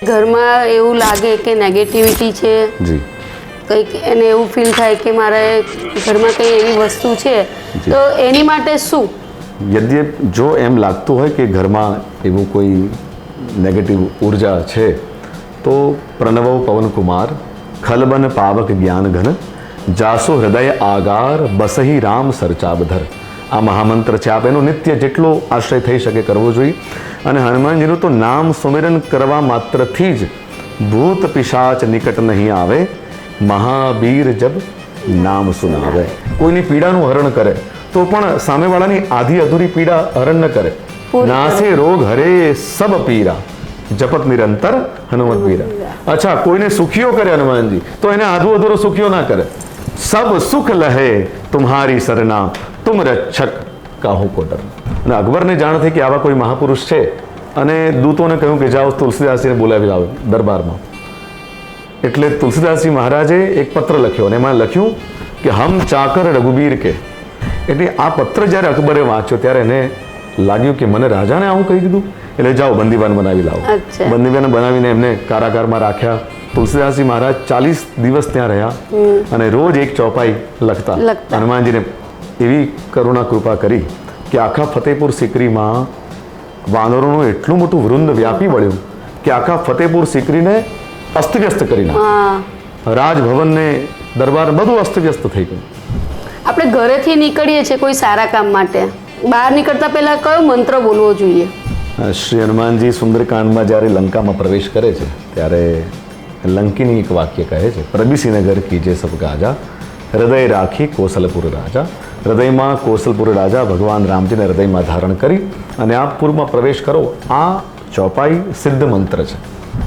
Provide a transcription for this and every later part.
ઘરમાં એવું લાગે કે નેગેટિવિટી છે, જી કંઈક એને એવું ફીલ થાય કે મારે ઘરમાં કંઈ એવી વસ્તુ છે, તો એની માટે શું? યદ્યપ જો એમ લાગતું હોય કે ઘરમાં એવું કોઈ નેગેટિવ ઉર્જા છે તો પ્રણવ પવનકુમાર ખલબન પાવક જ્ઞાન ઘન જાસો હૃદય આગાર બસહી રામ સરચાબધર. આ મહામંત્ર છે. આપ એનો નિત્ય જેટલો આશ્રય થઈ શકે કરવો જોઈએ. અને હનુમાનજીનું તો નામ સુમિરન કરવા માત્રથી જ ભૂત પિશાચ નિકટ નહીં આવે, મહાવીર જબ નામ સુનાવે. કોઈની પીડાનું હરણ કરે તો પણ સામેવાળાની આધી અધૂરી પીડા હરણ ન કરે. નાસે રોગ હરે સબ પીરા જપત નિરંતર હનુમત પીરા. અચ્છા, કોઈને સુખીઓ કરે હનુમાનજી તો એને આધું અધૂરો સુખીઓ ના કરે. સબ સુખ લહે તુમ્હારી સરના તુમ રક્ષક કાહુ કો ડર. અને અકબરને જાણ થઈ કે આવા કોઈ મહાપુરુષ છે અને દૂતોને કહ્યું કે જાઓ તુલસીદાસજીને બોલાવી લાવો દરબારમાં. એટલે તુલસીદાસજી મહારાજે એક પત્ર લખ્યો અને એમાં લખ્યું કે હમ ચાકર રઘુબીર કે. એટલે આ પત્ર જ્યારે અકબરે વાંચ્યો ત્યારે એને લાગ્યું કે મને રાજાને આવું કહી દીધું. એટલે જાઓ બંદીવાન બનાવી લાવો. બંદીવાન બનાવીને એમને કારાગારમાં રાખ્યા. તુલસીદાસજી મહારાજ 40 દિવસ ત્યાં રહ્યા અને રોજ એક ચોપાઈ લખતા. હનુમાનજીને એવી કરુણા કૃપા કરી કે આખા ફતેહપુર સિકરીમાં વાનરોનું એટલું મોટું વૃંદ વ્યાપી વળ્યું કે આખા ફતેહપુર સિકરીને અસ્તવ્યસ્ત કરી નાખ્યું. રાજભવનને દરબાર બધું અસ્તવ્યસ્ત થઈ ગયું. આપણે ઘરેથી નીકળીએ છીએ કોઈ સારા કામ માટે, બહાર નીકળતા પહેલા કયો મંત્ર બોલવો જોઈએ? શ્રી હનુમાનજી સુંદરકાંડમાં જ્યારે લંકામાં પ્રવેશ કરે છે ત્યારે લંકીની એક વાક્ય કહે છે, પ્રબિસી નગર કીજે સબ ગાજા, હૃદય રાખી કોસલપુર રાજા. હૃદયમાં કોસલપુર રાજા ભગવાન રામજીને હૃદયમાં ધારણ કરી અને આપ પૂરમાં પ્રવેશ કરો. આ ચોપાઈ સિદ્ધ મંત્ર છે.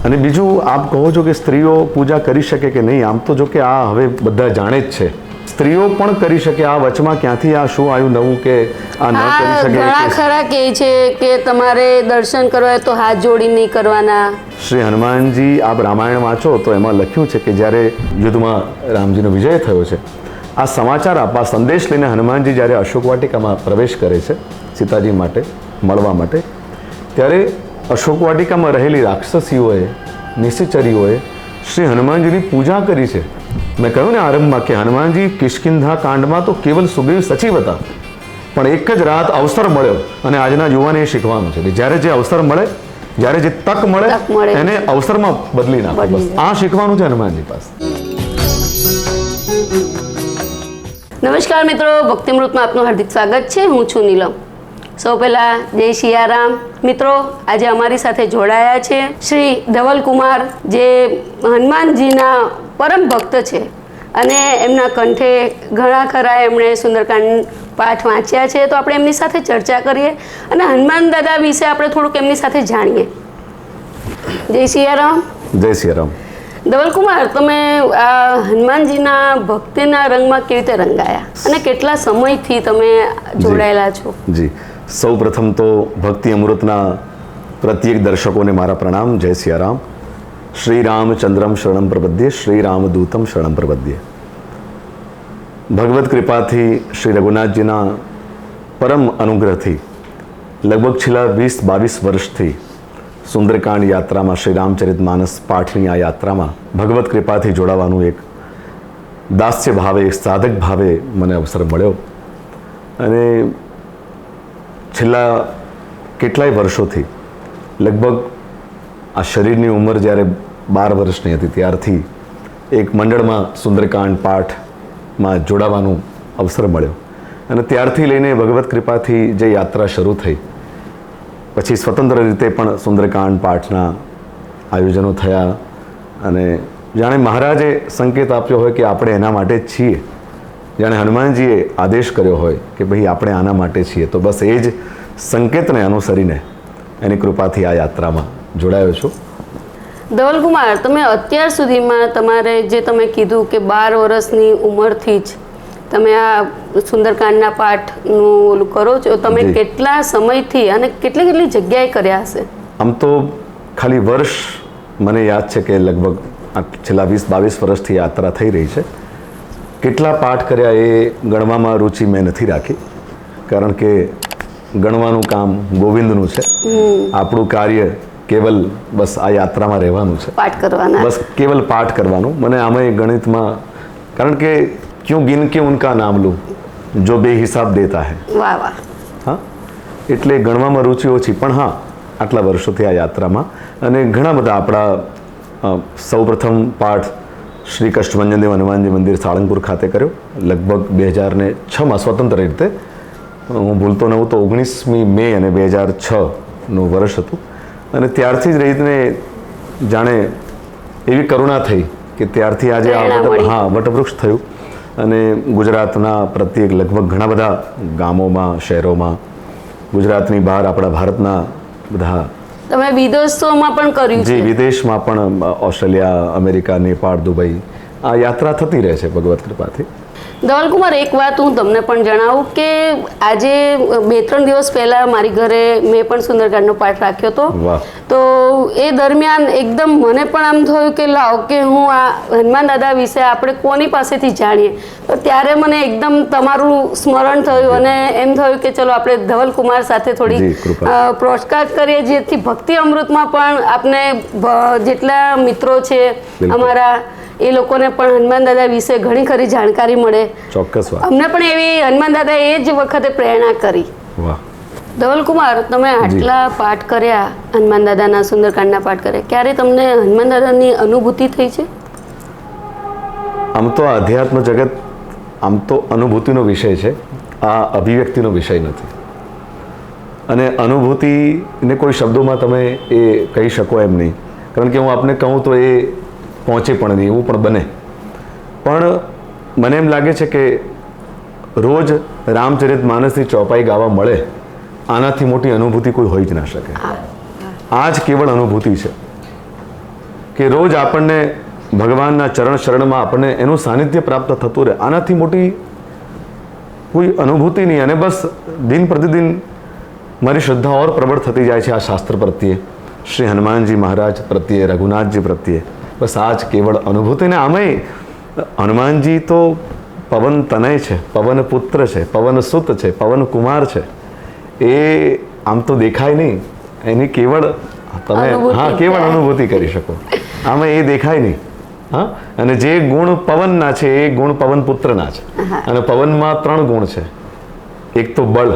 અને બીજું આપ કહો છો કે સ્ત્રીઓ પૂજા કરી શકે કે નહીં. આમ તો જો કે આ હવે બધા જાણે જ છે, સ્ત્રીઓ પણ કરી શકે. આ વચમાં ક્યાંથી આ શું આવ્યું નવું કે આ ન કરી શકે? ઘણા ખરા કહે છે કે તમારે દર્શન કરવા તો હાથ જોડી નહીં કરવાના. શ્રી હનુમાનજી આપ રામાયણ વાંચો તો એમાં લખ્યું છે કે જ્યારે યુદ્ધમાં રામજીનો વિજય થયો છે, આ સમાચાર આપવા સંદેશ લઈને હનુમાનજી જ્યારે અશોક વાટિકામાં પ્રવેશ કરે છે સીતાજી માટે મળવા માટે, ત્યારે અશોક વાટિકામાં રહેલી રાક્ષસીઓએ નિશિચરીઓએ શ્રી હનુમાનજીની પૂજા કરી છે. મેં કહ્યું ને આરંભમાં કે હનુમાનજી કિષ્કિંધા કાંડમાં તો કેવલ સુગ્રીવ સચિવ હતા, પણ એક જ રાત અવસર મળ્યો અને આજના યુવાને એ શીખવાનું છે કે જ્યારે જે અવસર મળે, જ્યારે જે તક મળે એને અવસરમાં બદલી નાખો. બસ આ શીખવાનું છે હનુમાનજી પાસે. નમસ્કાર મિત્રો, ભક્તિમૃતમાં આપનું હાર્દિક સ્વાગત છે. હું છું નીલમ. સૌ પહેલાં જય સિયારામ. મિત્રો, આજે અમારી સાથે જોડાયા છે શ્રી ધવલકુમાર, જે હનુમાનજીના પરમ ભક્ત છે અને એમના કંઠે ઘણા ખરા એમણે સુંદરકાંડ પાઠ વાંચ્યા છે. તો આપણે એમની સાથે ચર્ચા કરીએ અને હનુમાન દાદા વિશે આપણે થોડુંક એમની સાથે જાણીએ. જય સિયારામ. જય સિયારામ. ધવલકુમાર, તમે આ હનુમાનજીના ભક્તિના રંગમાં કેવી રીતે રંગાયા અને કેટલા સમયથી તમે જોડાયેલા છો? જી, સૌ પ્રથમ તો ભક્તિ અમૃતના પ્રત્યેક દર્શકોને મારા પ્રણામ. જય સિયારામ. શ્રી રામચંદ્રમ શરણમ પ્રપદ્યે, શ્રી રામદૂતમ શરણમ પ્રપદ્યે. ભગવત કૃપાથી શ્રી રઘુનાથજીના પરમ અનુગ્રહથી લગભગ છેલ્લા 20-22 વર્ષથી સુંદરકાંડ યાત્રામાં, શ્રી રામચરિત માનસ પાઠની આ યાત્રામાં ભગવત કૃપાથી જોડાવાનું એક દાસ્ય ભાવે, એક સાધક ભાવે મને અવસર મળ્યો. અને છેલ્લા કેટલાય વર્ષોથી લગભગ આ શરીરની ઉંમર જ્યારે 12 વર્ષની હતી ત્યારથી એક મંડળમાં સુંદરકાંડ પાઠમાં જોડાવાનું અવસર મળ્યો. અને ત્યારથી લઈને ભગવત કૃપાથી જે યાત્રા શરૂ થઈ, પછી સ્વતંત્ર રીતે પણ સુંદરકાંડ પાઠના આયોજનો થયા. અને જાણે મહારાજે સંકેત આપ્યો હોય કે આપણે એના માટે જ છીએ, જાણે હનુમાનજીએ આદેશ કર્યો હોય કે ભાઈ આપણે આના માટે છીએ, તો બસ એ જ સંકેતને અનુસરીને એની કૃપાથી આ યાત્રામાં જોડાયો છું. ધવલકુમાર, તમે અત્યાર સુધીમાં તમારે જે તમે કીધું કે 12 વર્ષની ઉંમરથી જ તમે આ સુંદરકાંડના પાઠનું ઓલું કરો છો, તમે કેટલા સમયથી અને કેટલી કેટલી જગ્યાએ કર્યા હશે? આમ તો ખાલી વર્ષ મને યાદ છે કે લગભગ છેલ્લા 20-22 વર્ષથી યાત્રા થઈ રહી છે. કેટલા પાઠ કર્યા એ ગણવામાં રુચિ મેં નથી રાખી, કારણ કે ગણવાનું કામ ગોવિંદનું છે. આપણું કાર્ય કેવલ બસ આ યાત્રામાં રહેવાનું છે, પાઠ કરવાના. બસ કેવલ પાઠ કરવાનું. મને આમાં ગણિતમાં, કારણ કે ક્યું ગિન કે ઉનકા નામ લૂં જો બે હિસાબ દેતા હૈ. વાહ વાહ. હા, એટલે ગણવામાં રુચિ ઓછી, પણ હા આટલા વર્ષોથી આ યાત્રામાં અને ઘણા બધા આપણા સૌપ્રથમ પાઠ શ્રી કષ્ટભંજનદેવ હનુમાનજી મંદિર સાળંગપુર ખાતે કર્યો લગભગ 2006માં સ્વતંત્ર રીતે. હું ભૂલતો ન હોઉં તો 19મી મે અને 2006નું વર્ષ હતું. અને ત્યારથી જ રહીને જાણે એવી કરુણા થઈ કે ત્યારથી આજે વટવૃક્ષ થયું. અને ગુજરાતના પ્રત્યેક લગભગ ઘણા બધા ગામોમાં, શહેરોમાં, ગુજરાતની બહાર આપણા ભારતના બધા, તમે વિદેશોમાં પણ કર્યું જે છે. વિદેશમાં પણ ઓસ્ટ્રેલિયા, અમેરિકા, નેપાળ, દુબઈ આ યાત્રા થતી રહે છે ભગવત કૃપાથી. ધવલકુમાર, એક વાત હું તમને પણ જણાવું કે આજે 2-3 દિવસ પહેલાં મારી ઘરે મેં પણ સુંદરકાંડનો પાઠ રાખ્યો હતો. વાહ. તો એ દરમિયાન એકદમ મને પણ આમ થયું કે લાવ કે હું આ હનુમાન દાદા વિશે આપણે કોની પાસેથી જાણીએ. તો ત્યારે મને એકદમ તમારું સ્મરણ થયું અને એમ થયું કે ચલો આપણે ધવલકુમાર સાથે થોડી પોડકાસ્ટ કરીએ, જેથી ભક્તિ અમૃતમાં પણ આપને જેટલા મિત્રો છે અમારા, એ લોકોને પણ હનુમાન દાદા વિશે ઘણી ખરી જાણકારી મળે. ચોક્કસ વાત. અમને પણ એવી હનુમાન દાદા એ જ વખતે પ્રેરણા કરી. વાહ. ધવલકુમાર, તમે આટલા પાઠ કર્યા, હનુમાન દાદાના સુંદરકાંડના પાઠ કર્યા, ક્યારે તમને હનુમાન દાદાની અનુભૂતિ થઈ છે? આમ તો અધ્યાત્મ જગત આમ તો અનુભૂતિનો વિષય છે, આ અભિવ્યક્તિનો વિષય નથી. અને અનુભૂતિને કોઈ શબ્દોમાં તમે એ કહી શકો એમ નહીં, કારણ કે હું આપને કહું તો એ પહોંચે પણ નહીં, એવું પણ બને. પણ મને એમ લાગે છે કે રોજ રામચરિત માનસની ચોપાઈ ગાવા મળે, આનાથી મોટી અનુભૂતિ કોઈ હોઈ જ ના શકે. આ જ કેવળ અનુભૂતિ છે કે રોજ આપણને ભગવાનના ચરણ શરણમાં આપણને એનું સાનિધ્ય પ્રાપ્ત થતું રહે, આનાથી મોટી કોઈ અનુભૂતિ નહીં. અને બસ દિન પ્રતિદિન મારી શ્રદ્ધા ઓર પ્રબળ થતી જાય છે આ શાસ્ત્ર પ્રત્યે, શ્રી હનુમાનજી મહારાજ પ્રત્યે, રઘુનાથજી પ્રત્યે. બસ આ જ કેવળ અનુભૂતિ. ને આમેય હનુમાનજી તો પવન તનય છે, પવન પુત્ર છે, પવન સુત છે, પવન કુમાર છે. એ આમ તો દેખાય નહીં, એની કેવળ તમે કેવળ અનુભૂતિ કરી શકો. આમાં એ દેખાય નહીં. હા, અને જે ગુણ પવનના છે એ ગુણ પવન પુત્રના છે. અને પવનમાં 3 ગુણ છે. એક તો બળ,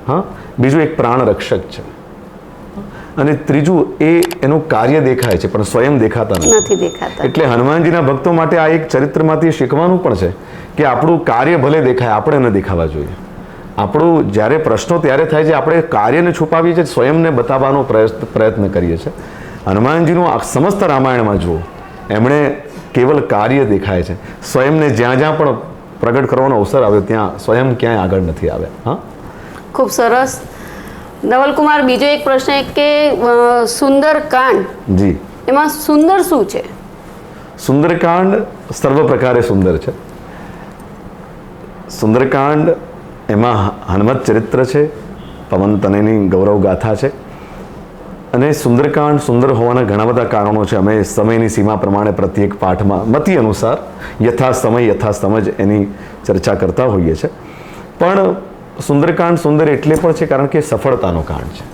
હા, બીજું એક પ્રાણ રક્ષક છે, અને ત્રીજું એ એનું કાર્ય દેખાય છે પણ સ્વયં દેખાતા નથી દેખાતા. એટલે હનુમાનજીના ભક્તો માટે આ એક ચરિત્રમાંથી શીખવાનું પણ છે કે આપણું કાર્ય ભલે દેખાય, આપણે ન દેખાવા જોઈએ. આપણું જ્યારે પ્રશ્નો ત્યારે થાય છે આપણે કાર્યને છુપાવીએ છીએ, સ્વયંને બતાવવાનો પ્રયત્ન કરીએ છીએ. હનુમાનજીનું સમસ્ત રામાયણમાં જુઓ, એમણે કેવલ કાર્ય દેખાય છે, સ્વયંને જ્યાં જ્યાં પણ પ્રગટ કરવાનો અવસર આવ્યો ત્યાં સ્વયં ક્યાંય આગળ નથી આવ્યા. હા, ખૂબ સરસ. ધવલકુમાર, બીજો એક પ્રશ્ન કે સુંદરકાંડ, જી, એમાં સુંદર શું છે? સુંદરકાંડ સર્વ પ્રકારે સુંદર છે. સુંદરકાંડ એમાં હનુમત ચરિત્ર છે, પવન તનયની ગૌરવ ગાથા છે. અને સુંદરકાંડ સુંદર હોવાના ઘણા બધા કારણો છે. અમે સમયની સીમા પ્રમાણે પ્રત્યેક પાઠમાં મતિ અનુસાર યથા સમય યથા સમજ એની ચર્ચા કરતા હોઈએ છીએ. પણ સુંદરકાંડ સુંદર એટલે પણ છે કારણ કે સફળતાનો કાંડ છે.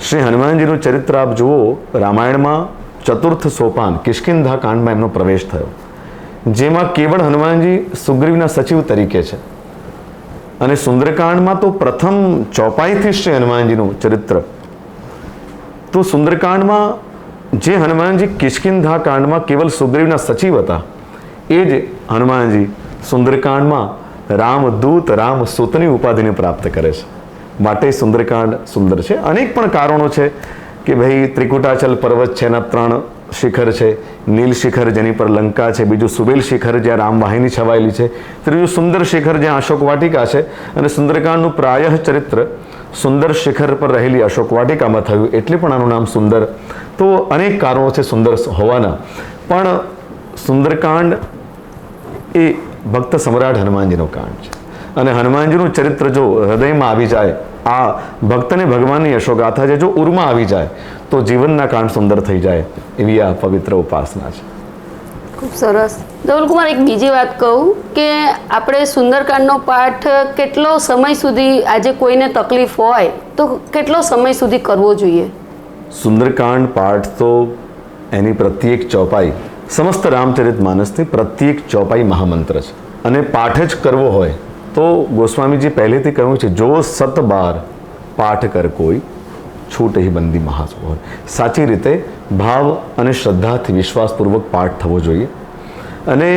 શ્રી હનુમાનજીનું ચરિત્ર આપ જુઓ, રામાયણમાં 4th સોપાન કિષ્કિંધા કાંડમાં એમનો પ્રવેશ થયો, જેમાં કેવળ હનુમાનજી સુગ્રીવના સચિવ તરીકે છે. અને સુંદરકાંડમાં તો પ્રથમ ચોપાઈથી શ્રી હનુમાનજીનું ચરિત્ર. તો સુંદરકાંડમાં જે હનુમાનજી કિષ્કિંધા કાંડમાં કેવલ સુગ્રીવના સચિવ હતા, એ જ હનુમાનજી સુંદરકાંડમાં રામદૂત, રામ સૂતની ઉપાધિને પ્રાપ્ત કરે છે. માટે સુંદરકાંડ સુંદર છે. અનેક પણ કારણો છે કે ભાઈ ત્રિકુટાચલ પર્વત છે, એના 3 શિખર છે. નીલ શિખર જેની પર લંકા છે, બીજું સુબેલ શિખર જ્યાં રામવાહિની છવાયેલી છે, ત્રીજું સુંદર શિખર જ્યાં અશોક વાટિકા છે. અને સુંદરકાંડનું પ્રાયઃ ચરિત્ર સુંદર શિખર પર રહેલી અશોક વાટિકામાં થયું, એટલે પણ આનું નામ સુંદર. તો અનેક કારણો છે સુંદર હોવાના. પણ સુંદરકાંડ એ ભક્ત સમ્રાટ હનુમાનજીનો કાંડ છે. અને હનુમાનજીનું ચરિત્ર જો હૃદયમાં આવી જાય, આ ભક્તને ભગવાનની યશોગાથા છે, જો ઉરમાં આવી જાય તો જીવનના કાંડ સુંદર થઈ જાય, એવી આ પવિત્ર ઉપાસના છે. ખૂબ સરસ. ધવલકુમાર, એક બીજી વાત કહું કે આપણે સુંદરકાંડનો પાઠ કેટલો સમય સુધી, આજે કોઈને તકલીફ હોય તો કેટલો સમય સુધી કરવો જોઈએ? સુંદરકાંડ પાઠ તો એની પ્રત્યેક ચોપાઈ સમસ્ત રામચરિત માનસની પ્રત્યેક ચોપાઈ મહામંત્ર છે અને પાઠ જ કરવો હોય તો ગોસ્વામીજી પહેલેથી કહ્યું છે, જો 7 બાર પાઠ કર કોઈ છૂટ હી બંદી મહાસો હોય. સાચી રીતે ભાવ અને શ્રદ્ધાથી વિશ્વાસપૂર્વક પાઠ થવો જોઈએ. અને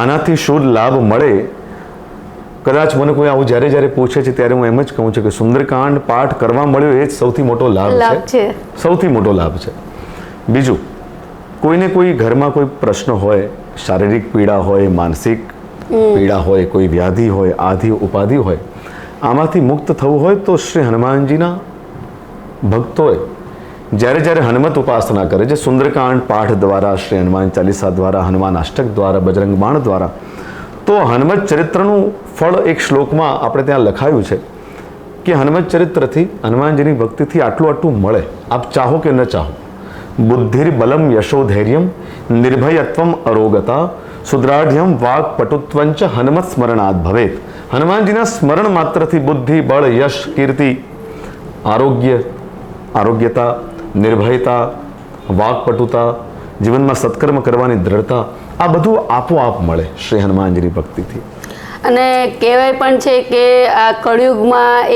આનાથી શું લાભ મળે, કદાચ મને કોઈ આવું જ્યારે પૂછે છે ત્યારે હું એમ જ કહું છું કે સુંદરકાંડ પાઠ કરવા મળ્યો એ જ સૌથી મોટો લાભ છે, સૌથી મોટો લાભ છે. બીજું, કોઈને કોઈ ઘરમાં કોઈ પ્રશ્ન હોય, શારીરિક પીડા હોય, માનસિક પીડા હોય, કોઈ વ્યાધિ હોય, આધિ ઉપાધિ હોય, આમાંથી મુક્ત થવું હોય તો શ્રી હનુમાનજીના ભક્તોએ જ્યારે હનુમત ઉપાસના કરે છે, સુંદરકાંડ પાઠ દ્વારા, શ્રી હનુમાન ચાલીસા દ્વારા, હનુમાન અષ્ટક દ્વારા, બજરંગ બાણ દ્વારા, તો હનુમત ચરિત્રનું ફળ એક શ્લોકમાં આપણે ત્યાં લખાયું છે કે હનુમત ચરિત્રથી, હનુમાનજીની ભક્તિથી આટલું મળે. આપ ચાહો કે ન ચાહો. બુદ્ધિર બલમ યશો ધૈર્યમ નિર્ભયત્વમ અરોગતા સુદ્રાઢ્યમ વાક પટુત્વંચ હનુમત સ્મરણાદ ભવેત. હનુમાનજીના સ્મરણ માત્રથી બુદ્ધિ, બળ, યશ, કીર્તિ, આરોગ્યતા, નિર્ભયતા, વાકપટુતા, જીવનમાં સત્કર્મ કરવાની દ્રઢતા, આ બધું આપોઆપ મળે શ્રી હનુમાનજીની ભક્તિથી. અને કહેવાય પણ છે કે આ કળિયુગમાં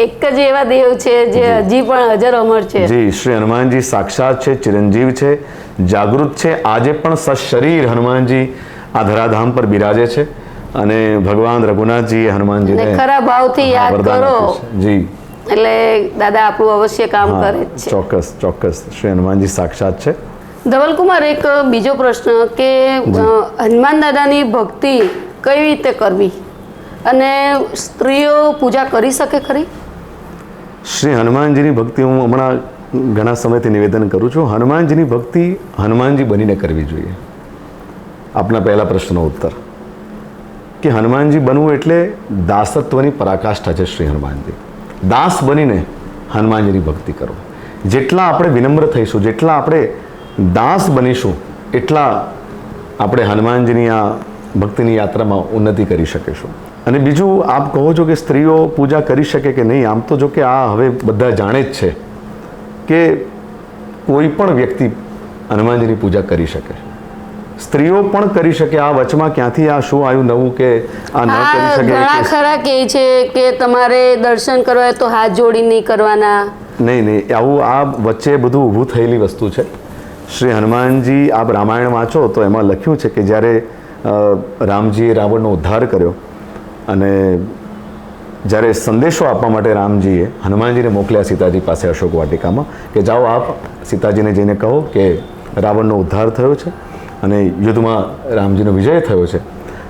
એક જ એવા દેવ છે જે હજી પણ અજર અમર છે. જી, શ્રી હનુમાનજી સાક્ષાત છે, ચિરંજીવ છે, જાગૃત છે. આજે પણ સશરીર હનુમાનજી આ ધરાધામ પર બિરાજે છે અને ભગવાન રઘુનાથજીએ હનુમાનજીને ખરા ભાવથી યાદ કરો. જી, એટલે દાદા આપણું અવશ્ય કામ કરે છે. ચોક્કસ શ્રી હનુમાનજી સાક્ષાત છે. ધવલકુમાર, એક બીજો પ્રશ્ન કે હનુમાન દાદાની ભક્તિ કઈ રીતે કરવી અને સ્ત્રીઓ પૂજા કરી શકે ખરી? શ્રી હનુમાનજીની ભક્તિ હું હમણાં ઘણા સમયથી નિવેદન કરું છું, હનુમાનજીની ભક્તિ હનુમાનજી બનીને કરવી જોઈએ. આપના પહેલા પ્રશ્નનો ઉત્તર કે હનુમાનજી બનવું એટલે દાસત્વની પરાકાષ્ઠા છે. શ્રી હનુમાનજી દાસ બનીને હનુમાનજીની ભક્તિ કરો. જેટલા આપણે વિનમ્ર થઈશું, જેટલા આપણે દાસ બનીશું, એટલા આપણે હનુમાનજીની આ ભક્તિની યાત્રામાં ઉન્નતિ કરી શકીશું. અને બીજું, આપ કહો છો કે સ્ત્રીઓ પૂજા કરી શકે કે નહીં. આમ તો જો કે આ હવે બધા જાણે જ છે કે કોઈ પણ વ્યક્તિ હનુમાનજીની પૂજા કરી શકે, સ્ત્રીઓ પણ કરી શકે. આ વચમાં ક્યાંથી આ શું આવ્યું નવું કે આ ન કરી શકે? ઘણા ખરા કહે છે કે તમારે દર્શન કરવા હોય તો હાથ જોડી નહીં કરવાના. નહીં, આવું આ વચ્ચે બધું ઊભું થયેલી વસ્તુ છે. શ્રી હનુમાનજી, આપ રામાયણ વાંચો તો એમાં લખ્યું છે કે જ્યારે રામજીએ રાવણનો ઉદ્ધાર કર્યો અને જ્યારે સંદેશો આપવા માટે રામજીએ હનુમાનજીને મોકલ્યા સીતાજી પાસે અશોક વાટિકામાં કે જાઓ આપ સીતાજીને જઈને કહો કે રાવણનો ઉદ્ધાર થયો છે અને યુદ્ધમાં રામજીનો વિજય થયો છે.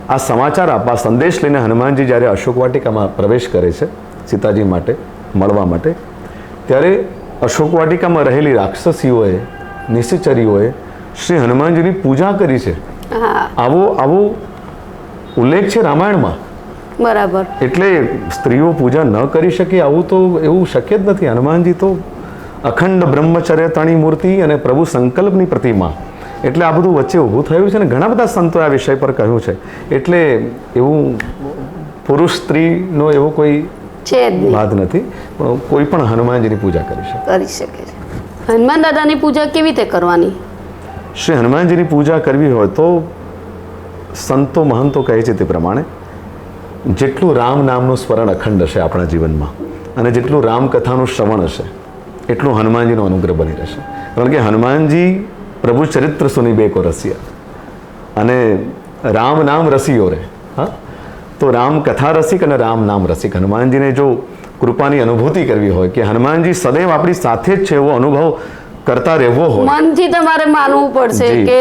આ સમાચાર આપવા, સંદેશ લઈને હનુમાનજી જ્યારે અશોક વાટિકામાં પ્રવેશ કરે છે સીતાજી માટે મળવા માટે, ત્યારે અશોક વાટિકામાં રહેલી રાક્ષસીઓએ, નિશ્ચરીઓએ શ્રી હનુમાનજીની પૂજા કરી છે. આવો ઉલ્લેખ છે રામાયણમાં. બરાબર. એટલે સ્ત્રીઓ પૂજા ન કરી શકે આવું તો એવું શક્ય જ નથી. હનુમાનજી તો અખંડ બ્રહ્મચર્યતાની મૂર્તિ અને પ્રભુ સંકલ્પની પ્રતિમા. એટલે આ બધું વચ્ચે ઊભું થયું છે ને ઘણા બધા સંતોએ આ વિષય પર કહ્યું છે. એટલે એવું પુરુષ સ્ત્રીનો એવો કોઈ વાત નથી, પણ કોઈ પણ હનુમાનજીની પૂજા કરી શકે છે. હનુમાન દાદાની પૂજા કેવી રીતે કરવાની? શ્રી હનુમાનજીની પૂજા કરવી હોય તો સંતો મહંતો કહે છે તે પ્રમાણે જેટલું રામ નામનું સ્મરણ અખંડ હશે આપણા જીવનમાં અને જેટલું રામકથાનું શ્રવણ હશે એટલું હનુમાનજીનો અનુગ્રહ બની રહેશે. કારણ કે હનુમાનજી પ્રભુ ચરિત્ર સુની બેકો રસિયા અને રામ નામ રસિયો રે. હા, તો રામ કથા રસિક અને રામ નામ રસિક. હનુમાનજીને જો કૃપાની અનુભૂતિ કરવી હોય કે હનુમાનજી સદૈવ આપણી સાથે જ છે એવો અનુભવ કરતા રહેવો હોય, મનથી તમારે માનવું પડશે કે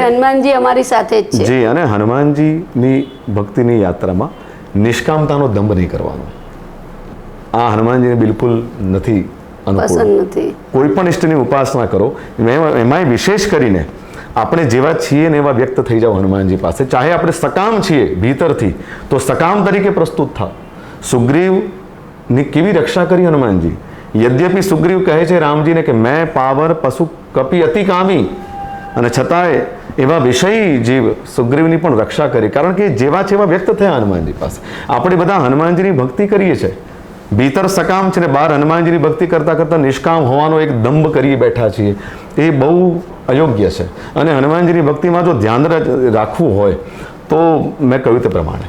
હનુમાનજી અમારી સાથે જ છે. જી, અને હનુમાનજીની ભક્તિની યાત્રામાં નિષ્કામતાનો દંભ નહીં કરવાનો. આ હનુમાનજીને બિલકુલ નથી અનુકૂળ. કોઈ પણ ઇષ્ટની ઉપાસના કરો, એમાંય વિશેષ કરીને આપણે જેવા છીએ ને એવા વ્યક્ત થઈ જાઓ હનુમાનજી પાસે. ચાહે આપણે સકામ છીએ ભીતરથી તો સકામ તરીકે પ્રસ્તુત થાવ. સુગ્રીવની કેવી રક્ષા કરી હનુમાનજી. યદ્યપિ સુગ્રીવ કહે છે રામજીને કે મેં પાવર પશુ કપી અતિ કામી, અને છતાંય એવા વિષય જીવ સુગ્રીવની પણ રક્ષા કરી. કારણ કે જેવા વ્યક્ત થયા હનુમાનજી પાસે. આપણે બધા હનુમાનજીની ભક્તિ કરીએ છીએ ભીતર સકામ છે ને બહાર હનુમાનજીની ભક્તિ કરતાં કરતાં નિષ્કામ હોવાનો એક દંભ કરી બેઠા છીએ, એ બહુ અયોગ્ય છે. અને હનુમાનજીની ભક્તિમાં જો ધ્યાન રાખવું હોય તો મેં કહ્યું તે પ્રમાણે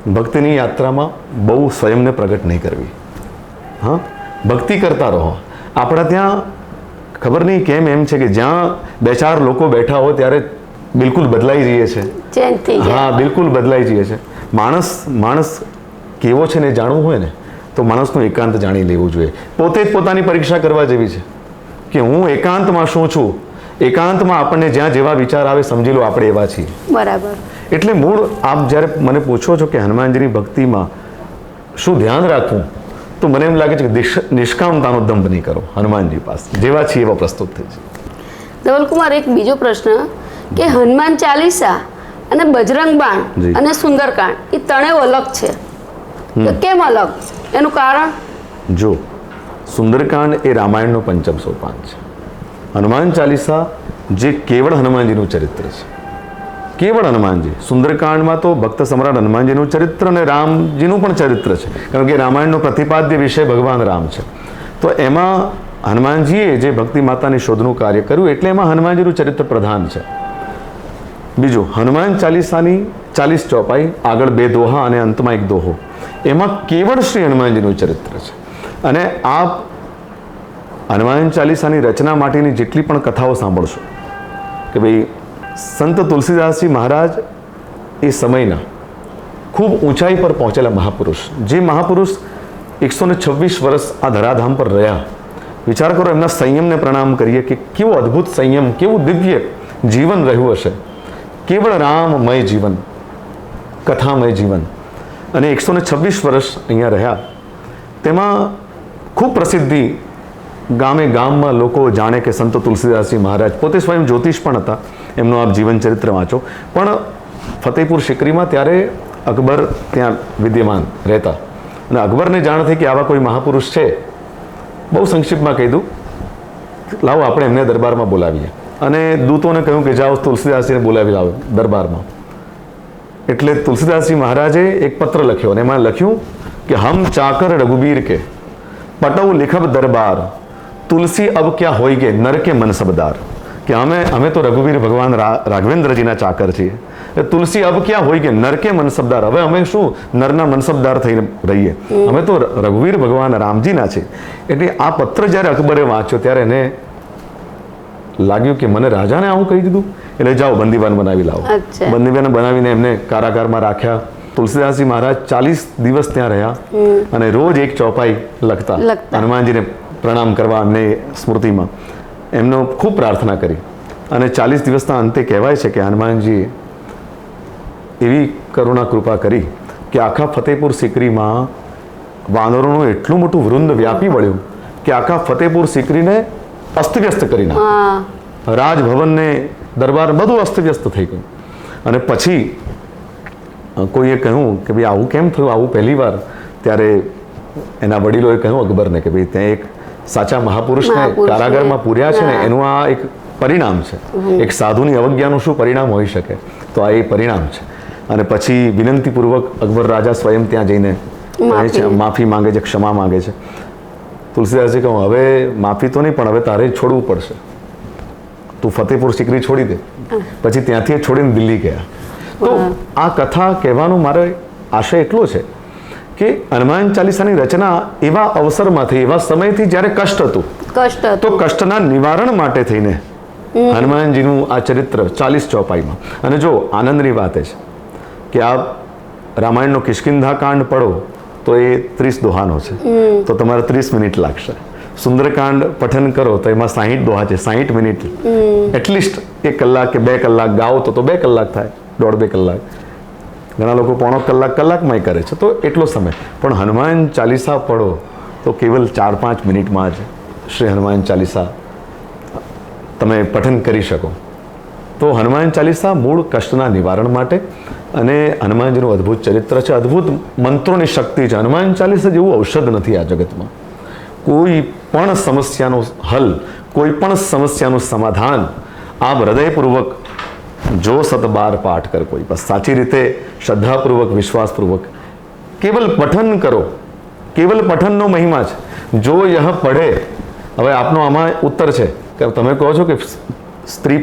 ભક્તિની યાત્રામાં બહુ સ્વયંને પ્રગટ નહીં કરવી. હા, ભક્તિ કરતા રહો. આપણા ત્યાં ખબર નહીં કેમ એમ છે કે જ્યાં 2-4 લોકો બેઠા હોય ત્યારે બિલકુલ બદલાઈ જઈએ છે. ચેન્જ થઈ જાય. હા, બિલકુલ બદલાઈ જઈએ છે. માણસ કેવો છે ને જાણવું હોય ને તો માણસનું એકાંત જાણી લેવું જોઈએ. પોતે જ પોતાની પરીક્ષા કરવા જેવી છે કે હું એકાંતમાં શું છું. એકાંતમાં આપણને જ્યાં જેવા વિચાર આવે સમજી લો આપણે એવા છીએ. બરાબર. એટલે મૂળ આપ જ્યારે મને પૂછો છો કે હનુમાનજીની ભક્તિમાં શું ધ્યાન રાખવું, તો મને એમ લાગે છે કે નિષ્કામતાનો દંભ નહીં કરો. હનુમાનજી પાસે જેવા છીએ એવા પ્રસ્તુત થઈ છે. ધવલકુમાર, એક બીજો પ્રશ્ન કે હનુમાન ચાલીસા અને બજરંગ બાણ જી. અને સુંદરકાંડ એ ત્રણેય અલગ છે, તો કેમ અલગ? એનું કારણ? જો સુંદરકાંડ એ રામાયણનો પંચમ સોપાન છે. હનુમાન ચાલીસા જે કેવળ હનુમાનજીનું ચરિત્ર છે, કેવળ હનુમાનજી. સુંદરકાંડમાં તો ભક્ત સમ્રાટ હનુમાનજીનું ચરિત્ર અને રામજીનું પણ ચરિત્ર છે, કારણ કે રામાયણનો પ્રતિપાદ્ય વિષય ભગવાન રામ છે. તો એમાં હનુમાનજીએ જે ભક્તિ માતાની શોધનું કાર્ય કર્યું એટલે એમાં હનુમાનજીનું ચરિત્ર પ્રધાન છે. બીજું, હનુમાન ચાલીસાની 40 ચોપાઈ, આગળ 2 દોહા અને અંતમાં 1 દોહો, એમાં કેવળ શ્રી હનુમાનજીનું ચરિત્ર છે. અને આપ હનુમાન ચાલીસાની રચના માટેની જેટલી પણ કથાઓ સાંભળશો કે ભાઈ સંત તુલસીદાસજી મહારાજ એ સમયના ખૂબ ઊંચાઈ પર પહોંચેલા મહાપુરુષ, જે મહાપુરુષ 126 વર્ષ આ ધરાધામ પર રહ્યા. વિચાર કરો, એમના સંયમને પ્રણામ કરીએ કે કેવો અદ્ભુત સંયમ, કેવું દિવ્ય જીવન રહ્યું હશે. કેવળ રામમય જીવન, કથામય જીવન. અને 126 વર્ષ અહીંયા રહ્યા. તેમાં ખૂબ પ્રસિદ્ધિ, ગામે ગામમાં લોકો જાણે કે સંત તુલસીદાસજી મહારાજ પોતે સ્વયં જ્યોતિષ પણ હતા. એમનું આપ જીવન ચરિત્ર વાંચો. પણ ફતેહપુર સિકરીમાં ત્યારે અકબર ત્યાં વિદ્યમાન રહેતા અને અકબરને જાણ થઈ કે આવા કોઈ મહાપુરુષ છે. બહુ સંક્ષિપ્તમાં કહી દઉં, લાવો આપણે એમને દરબારમાં બોલાવીએ. અને દૂતોને કહ્યું કે જાઓ તુલસીદાસજીને બોલાવી લાવો દરબારમાં. એટલે તુલસીદાસજી મહારાજે એક પત્ર લખ્યો અને એમાં લખ્યું કે હમ ચાકર રઘુબીર કે પટવ લિખબ દરબાર, તુલસી અબ ક્યાં હોય કે નર કે મનસબદાર. કે અમે તો રઘુવીર ભગવાન રાઘવેન્દ્રજીના ચાકર છીએ. તુલસી અબ ક્યાં હોય કે નર કે મનસબદાર. હવે અમે શું નરના મનસબદાર થઈને રહીએ, અમે તો રઘુવીર ભગવાન રામજીના છે. એટલે આ પત્ર જ્યારે અકબરે વાંચ્યો ત્યારે એને લાગ્યું કે મને રાજાને આવું કહી દીધું. એટલે જાઓ બંદીવાન બનાવી લાવો. બંદીવાન બનાવીને એમને કારાગારમાં રાખ્યા. તુલસીદાસજી મહારાજ 40 દિવસ ત્યાં રહ્યા અને રોજ 1 ચોપાઈ લખતા, હનુમાનજીને પ્રણામ કરવા એમને સ્મૃતિમાં. એમનો ખૂબ પ્રાર્થના કરી અને 40 દિવસના અંતે કહેવાય છે કે હનુમાનજીએ એવી કરુણા કૃપા કરી કે આખા ફતેહપુર સિકરીમાં વાનરોનું એટલું મોટું વૃંદ વ્યાપી વળ્યું કે આખા ફતેહપુર સિકરીને અસ્તવ્યસ્ત કરી નાખ્યું. રાજભવનને દરબાર બધું અસ્તવ્યસ્ત થઈ ગયું. અને પછી કોઈએ કહ્યું કે ભાઈ આવું કેમ થયું, આવું પહેલી વાર. ત્યારે એના વડીલોએ કહ્યું અકબરને કે ભાઈ ત્યાં એક સાચા મહાપુરુષને કારાગારમાં પૂર્યા છે ને એનું આ એક પરિણામ છે. એક સાધુની અવજ્ઞાનું શું પરિણામ હોઈ શકે, તો આ એ પરિણામ છે. અને પછી વિનંતીપૂર્વક અકબર રાજા સ્વયં ત્યાં જઈને માફી માંગે છે, ક્ષમા માંગે છે. તુલસીદાસજી કહું હવે માફી તો નહીં, પણ હવે તારે જ છોડવું પડશે. તું ફતેહપુર સિકરી છોડી દે. પછી ત્યાંથી છોડીને દિલ્હી ગયા. તો આ કથા કહેવાનો મારો આશય એટલો છે કે હનુમાન ચાલીસાની રચના એવા અવસરમાંથી, એવા સમયથી જ્યારે કષ્ટ હતું, તો કષ્ટના નિવારણ માટે થઈને હનુમાનજીનું આ ચરિત્ર 40 ચોપાઈમાં. અને જો આનંદની વાત એ છે કે આ રામાયણનો કિષ્કિંધા કાંડ પડો તો એ 30 દોહાનો છે, તો તમારે 30 મિનિટ લાગશે. સુંદરકાંડ પઠન કરો તો એમાં 60 દોહા છે, 60 મિનિટ. એટલીસ્ટ 1 કલાક કે 2 કલાક ગાઓ તો 2 કલાક થાય, 1.5-2 કલાક. ઘણા લોકો 1.5 કલાકમાં કરે છે, તો એટલો સમય. પણ હનુમાન ચાલીસા પડો તો કેવલ 4-5 મિનિટમાં જ શ્રી હનુમાન ચાલીસા તમે પઠન કરી શકો. તો હનુમાન ચાલીસા મૂળ કષ્ટના નિવારણ માટે અને હનુમાનજીનું અદ્ભુત ચરિત્ર છે, અદ્ભુત મંત્રોની શક્તિ છે. હનુમાન ચાલીસા જેવું ઔષધ નથી આ જગતમાં. કોઈ પણ સમસ્યાનો હલ, કોઈ પણ સમસ્યાનું સમાધાન આપ હૃદયપૂર્વક જો 112 પાઠ કર, કોઈ બસ સાચી રીતે શ્રદ્ધાપૂર્વક, વિશ્વાસપૂર્વક કેવલ પઠન કરો કેવલ પઠનનો મહિમા છે. જો યહ પડે, હવે આપનો આમાં ઉત્તર છે કે તમે કહો છો કે સ્ત્રી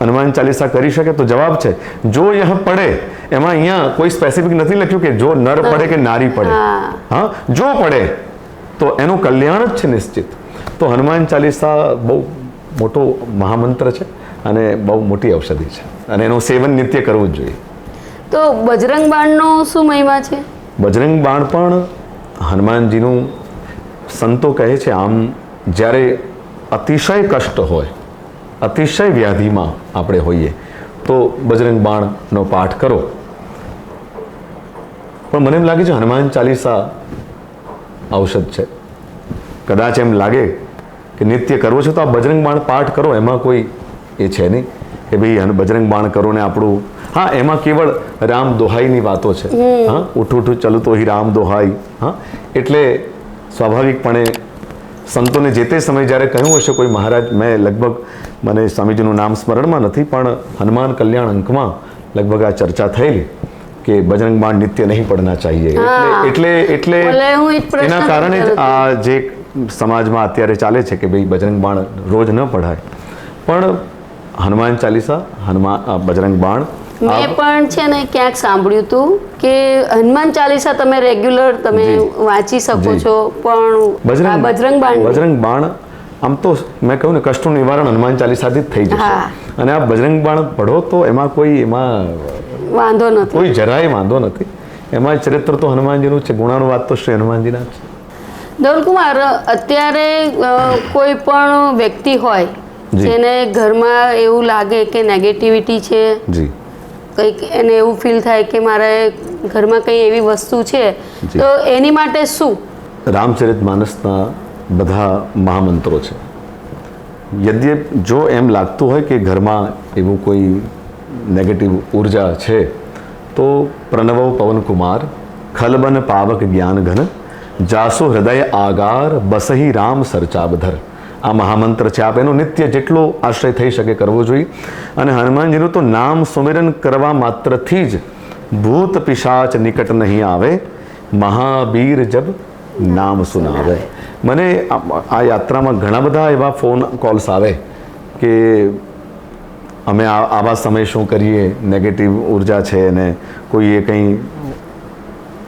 હનુમાન ચાલીસા કરી શકે, તો જવાબ છે જો યહ પડે. એમાં અહીંયા કોઈ સ્પેસિફિક નથી લખ્યું કે જો નર પડે કે નારી પડે. હા, જો પડે તો એનું કલ્યાણ જ છે નિશ્ચિત. તો હનુમાન ચાલીસા બહુ મોટો મહામંત્ર છે અને બહુ મોટી ઔષધિ છે અને એનું સેવન નિત્ય કરવું જ જોઈએ. તો બજરંગ બાણનો શું મહિમા છે? બજરંગ બાણ પણ હનુમાનજીનું સંતો કહે છે, આમ જ્યારે અતિશય કષ્ટ હોય, અતિશય વ્યાધિમાં આપણે હોઈએ તો બજરંગ બાણનો પાઠ કરો. પણ મને એમ લાગે છે હનુમાન ચાલીસા ઔષધ છે. કદાચ એમ લાગે કે નિત્ય કરવો છે તો આ બજરંગ બાણ પાઠ કરો, એમાં કોઈ એ છે નહીં કે ભાઈ બજરંગ બાણ કરો ને આપણું. હા, એમાં કેવળ રામ દોહાઈની વાતો છે. હા, ઉઠ ઉઠ ચલું તો હી રામ દોહાઈ. હા, એટલે સ્વાભાવિકપણે સંતોને જે તે સમય જ્યારે કહ્યું હશે કોઈ મહારાજ, મેં લગભગ મને સ્વામીજીનું નામ સ્મરણમાં નથી પણ હનુમાન કલ્યાણ અંકમાં લગભગ આ ચર્ચા થયેલી કે બજરંગ બાણ નિત્ય નહીં પડના ચાહીએ. એટલે એના કારણે જ આ જે સમાજમાં અત્યારે ચાલે છે કે ભાઈ બજરંગ બાણ રોજ ન પઢાય, પણ હનુમાન ચાલીસા, બજરંગ બાણ. મેં પણ છે ને ક્યાંક સાંભળ્યું હતું કે હનુમાન ચાલીસા તમે રેગ્યુલર તમે વાંચી શકો છો, પણ બજરંગ બાણ આમ તો મેં કહ્યું ને કષ્ટનું નિવારણ હનુમાન ચાલીસાથી જ થઈ જશે. અને આ બજરંગ બાણ પઢો તો એમાં વાંધો નથી, કોઈ જરાય વાંધો નથી. એમાં ચરિત્ર તો હનુમાનજીનું છે, ગુણાનુવાદ તો શ્રી હનુમાનજીના છે. ધવલકુમાર, અત્યારે કોઈ પણ વ્યક્તિ હોય જેને ઘરમાં એવું લાગે કે નેગેટિવિટી છે, કંઈક એને એવું ફીલ થાય કે મારે ઘરમાં કંઈ એવી વસ્તુ છે, તો એની માટે શું? રામચરિતમાનસના બધા મહામંત્રો છે. યદ્યપ જો એમ લાગતું હોય કે ઘરમાં એવું કોઈ નેગેટિવ ઉર્જા છે તો પ્રણવ પવનકુમાર ખલબન પાવક જ્ઞાન ઘન જાસો હૃદય આગાર બસહી રામ સરચાબધર. આ મહામંત્ર છે. આપ એનો નિત્ય જેટલો આશ્રય થઈ શકે કરવો જોઈએ. અને હનુમાનજીનું તો નામ સુમિરન કરવા માત્રથી જ ભૂત પિશાચ નિકટ નહીં આવે, મહાવીર જબ નામ સુનાવે. મને આ યાત્રામાં ઘણા બધા એવા ફોન કોલ્સ આવે કે અમે આવા સમય શું કરીએ, નેગેટિવ ઉર્જા છે ને કોઈએ કંઈ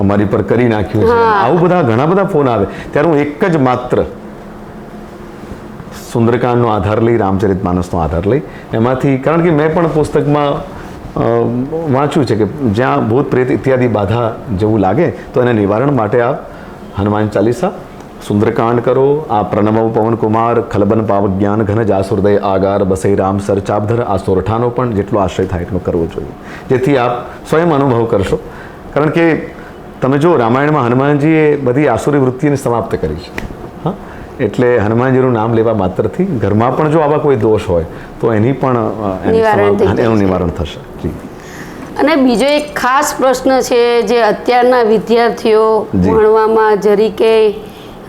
અમારી પર કરી નાખ્યું છે, આવું બધા ઘણા બધા ફોન આવે. ત્યારે હું એક જ માત્ર સુંદરકાંડનો આધાર લઈ, રામચરિતમાનસનો આધાર લઈ, એમાંથી, કારણ કે મેં પણ પુસ્તકમાં વાંચ્યું છે કે જ્યાં ભૂત પ્રેત ઇત્યાદિ બાધા જેવું લાગે તો એને નિવારણ માટે આ હનુમાન ચાલીસા, સુંદરકાંડ કરો, આ પ્રણવ પવનકુમાર ખલબન પાવક જ્ઞાન ઘન જાસુરદય આગાર બસઈ રામ સરચાબધર, આ સોરઠાનો પણ જેટલો આશ્રય થાય એટલો કરવો જોઈએ, જેથી આપ સ્વયં અનુભવ કરશો. કારણ કે તમે જો રામાયણમાં હનુમાનજીએ બધી આસુરી વૃત્તિને સમાપ્ત કરી છે. હા, એટલે હનુમાનજીનું નામ લેવા માત્રથી ઘરમાં પણ જો આવા કોઈ દોષ હોય તો એની પણ એનું નિવારણ થશે. અને બીજો એક ખાસ પ્રશ્ન છે જે અત્યારના વિદ્યાર્થીઓ ભણવામાં જરીકે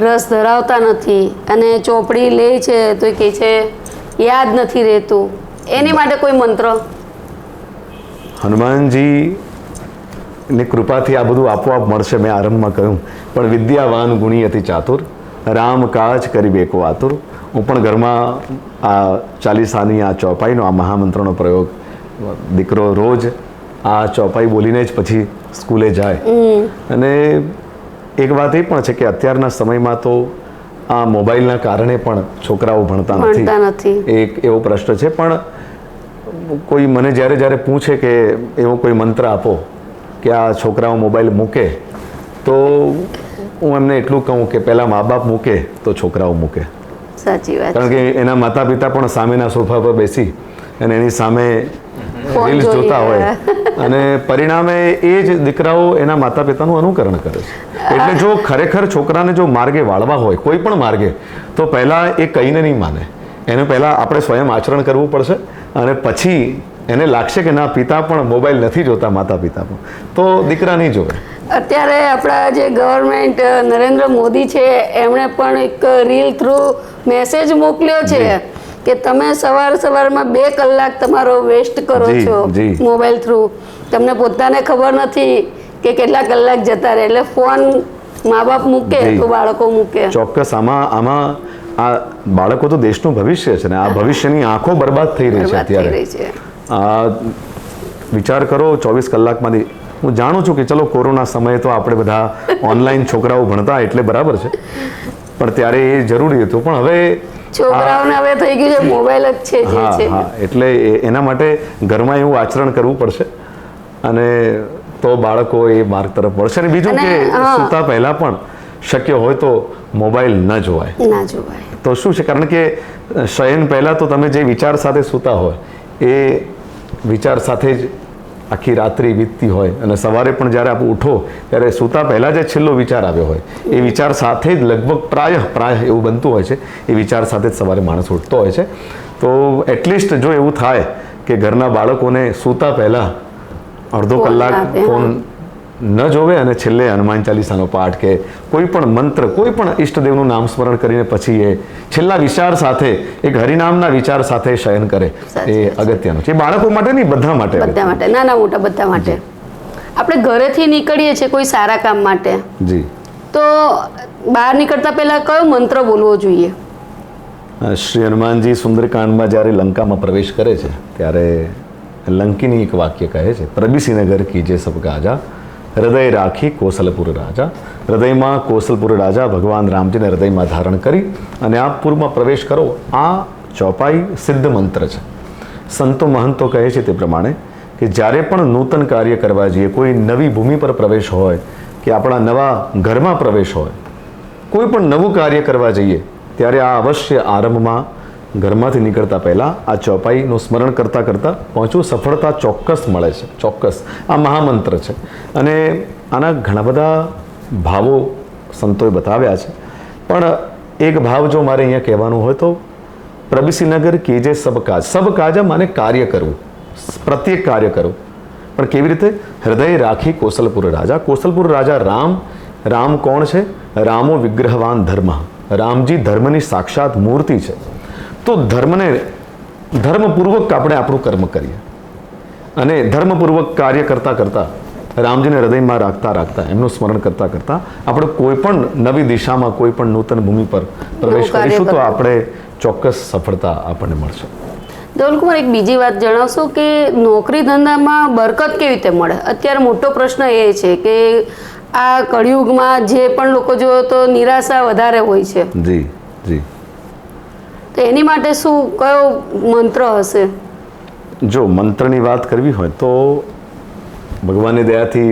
રસ ધરાવતા નથી અને ચોપડી લે છે તો કહે છે યાદ નથી રહેતું, એની માટે કોઈ મંત્ર? હનુમાનજીની કૃપાથી આ બધું આપોઆપ મળશે. મેં આરંભમાં કહ્યું પણ વિદ્યાવાન ગુણી અતિ ચાતુર, રામ કાજ કરી બેકો આતુર. હું પણ ઘરમાં આ ચાલીસાની આ ચોપાઈનો, આ મહામંત્રનો પ્રયોગ, દીકરો રોજ આ ચોપાઈ બોલીને જ પછી સ્કૂલે જાય. અને એક વાત એ પણ છે કે અત્યારના સમયમાં તો આ મોબાઈલના કારણે પણ છોકરાઓ ભણતા નથી, એક એવો પ્રશ્ન છે. પણ કોઈ મને જ્યારે પૂછે કે એવો કોઈ મંત્ર આપો કે આ છોકરાઓ મોબાઈલ મૂકે, તો હું એમને એટલું કહું કે પહેલાં મા બાપ મૂકે તો છોકરાઓ મૂકે. સાચી વાત. કારણ કે એના માતા પિતા પણ સામેના સોફા પર બેસી અને એની સામે રીલ્સ જોતા હોય અને પરિણામે એ જ દીકરાઓ એના માતા પિતાનું અનુકરણ કરે છે. એટલે જો ખરેખર છોકરાને જો માર્ગે વાળવા હોય, કોઈ પણ માર્ગે, તો પહેલાં એ કહીને નહીં માને. એને પહેલાં આપણે સ્વયં આચરણ કરવું પડશે અને પછી એને લાગશે કે ના, પિતા પણ મોબાઈલ નથી જોતા, માતા પિતા પણ, તો દીકરા નહીં જોવે. અત્યારે આપણા જે ગવર્મેન્ટ નરેન્દ્ર મોદી છે એમણે પણ એક રીલ થ્રુ મેસેજ મોકલ્યો છે કે તમે સવારમાં 2 કલાક તમારો વેસ્ટ કરો છો મોબાઈલ થ્રુ, તમને પોતાને ખબર નથી કે કેટલા કલાક જતા રહે. એટલે ફોન મા બાપ મૂકે જી. તો બાળકો મૂકે. ચોક્કસ આમાં આ બાળકો તો દેશનું ભવિષ્ય છે ને આ ભવિષ્યની આંખો બરબાદ થઈ રહી છે બરબાદ થઈ અત્યારે. રહી છે. આ વિચાર કરો 24 કલાકમાંથી હું જાણું છું કે ચલો કોરોના સમયે તો આપણે બધા ઓનલાઈન છોકરાઓ ભણતા એટલે બરાબર છે, પણ ત્યારે એ જરૂરી હતું. પણ હવે છોકરાઓને હવે થઈ ગયું છે મોબાઈલ જ છે જે હા છે. હા એટલે એના માટે ઘરમાં એવું આચરણ કરવું પડશે અને તો બાળકો એ માર્ગ તરફ વળશે. અને બીજું અને, કે હા. સૂતા પહેલા પણ શક્ય હોય તો મોબાઈલ ન જોવાય. ના જોવાય. તો શું છે, કારણ કે શયન પહેલા તો તમે જે વિચાર સાથે સૂતા હોય એ વિચાર સાથે જ આખી રાત્રિ વીતતી હોય અને સવારે પણ જ્યારે આપ ઉઠો ત્યારે સૂતા પહેલા જે છેલ્લો વિચાર આવ્યો હોય એ વિચાર સાથે જ લગભગ પ્રાય એવું બનતું હોય છે. એ વિચાર સાથે જ સવારે માણસ ઉઠતો હોય છે. તો એટલીસ્ટ જો એવું થાય કે ઘરના બાળકોને સૂતા પહેલા અડધો ફોન કલાક આપે, હા. ફોન ન જોવે અને છેલ્લે હનુમાન ચાલીસાનો પાઠ કે કોઈ પણ મંત્ર, કોઈ પણ ઈષ્ટદેવનું નામ સ્મરણ કરીને પછી એ છેલ્લા વિચાર સાથે એક હરિનામના વિચાર સાથે શયન કરે સાચી એ અગત્યનું છે. એ બાળકો માટે નહીં, બધા માટે બધા માટે, નાના મોટા બધા માટે. આપણે ઘરેથી નીકળીએ છીએ કોઈ સારા કામ માટે, જી. તો બહાર નીકળતા પહેલા કયો મંત્ર બોલવો જોઈએ? શ્રી હનુમાનજી સુંદરકાંડમાં જ્યારે લંકામાં પ્રવેશ કરે છે ત્યારે લંકીની એક વાક્ય કહે છે, પ્રબિસિનગર કીજે સબ ગાજા, હૃદય રાખી કોસલપુર રાજા. હૃદયમાં કોસલપુર રાજા ભગવાન રામજીને હૃદયમાં ધારણ કરી અને આ પૂરમાં પ્રવેશ કરો. આ ચોપાઈ સિદ્ધ મંત્ર છે. સંતો મહંતો કહે છે તે પ્રમાણે કે જ્યારે પણ નૂતન કાર્ય કરવા જઈએ, કોઈ નવી ભૂમિ પર પ્રવેશ હોય કે આપણા નવા ઘરમાં પ્રવેશ હોય, કોઈ પણ નવું કાર્ય કરવા જઈએ ત્યારે આ અવશ્ય આરંભમાં ઘરમાંથી નીકળતા પહેલાં આ ચોપાઈનું સ્મરણ કરતાં કરતાં પહોંચવું, સફળતા ચોક્કસ મળે છે. ચોક્કસ આ મહામંત્ર છે. અને આના ઘણા બધા ભાવો સંતોએ બતાવ્યા છે, પણ એક ભાવ જો મારે અહીંયા કહેવાનું હોય તો પ્રબિસિનગર કીજે સબ કાજ. સબ કાજ માને કાર્ય કરવું, પ્રત્યેક કાર્ય કરવું. પણ કેવી રીતે? હૃદય રાખી કોસલપુર રાજા. કોસલપુર રાજા રામ. રામ કોણ છે? રામો વિગ્રહવાન ધર્મ. રામજી ધર્મની સાક્ષાત મૂર્તિ છે. તો ધર્મપૂર્વક આપણે આપણું કર્મ કરીએ અને ધર્મપૂર્વક કાર્ય કરતાં કરતાં રામજીને હૃદયમાં રાખતા એમનું સ્મરણ કરતાં કરતાં આપણે કોઈ પણ નવી દિશામાં, કોઈ પણ નૂતન ભૂમિ પર પ્રવેશ કાર્ય કરીશું તો કરવું. આપણે ચોક્કસ સફળતા આપણને મળશે. ધવલકુમાર, એક બીજી વાત જણાવશો કે નોકરી ધંધામાં બરકત કેવી રીતે મળે? અત્યારે મોટો પ્રશ્ન એ છે કે આ કળિયુગમાં જે પણ લોકો જોવો તો નિરાશા વધારે હોય છે, જી જી. તો એની માટે શું, કયો મંત્ર હશે? જો મંત્રની વાત કરવી હોય તો ભગવાનની દયાથી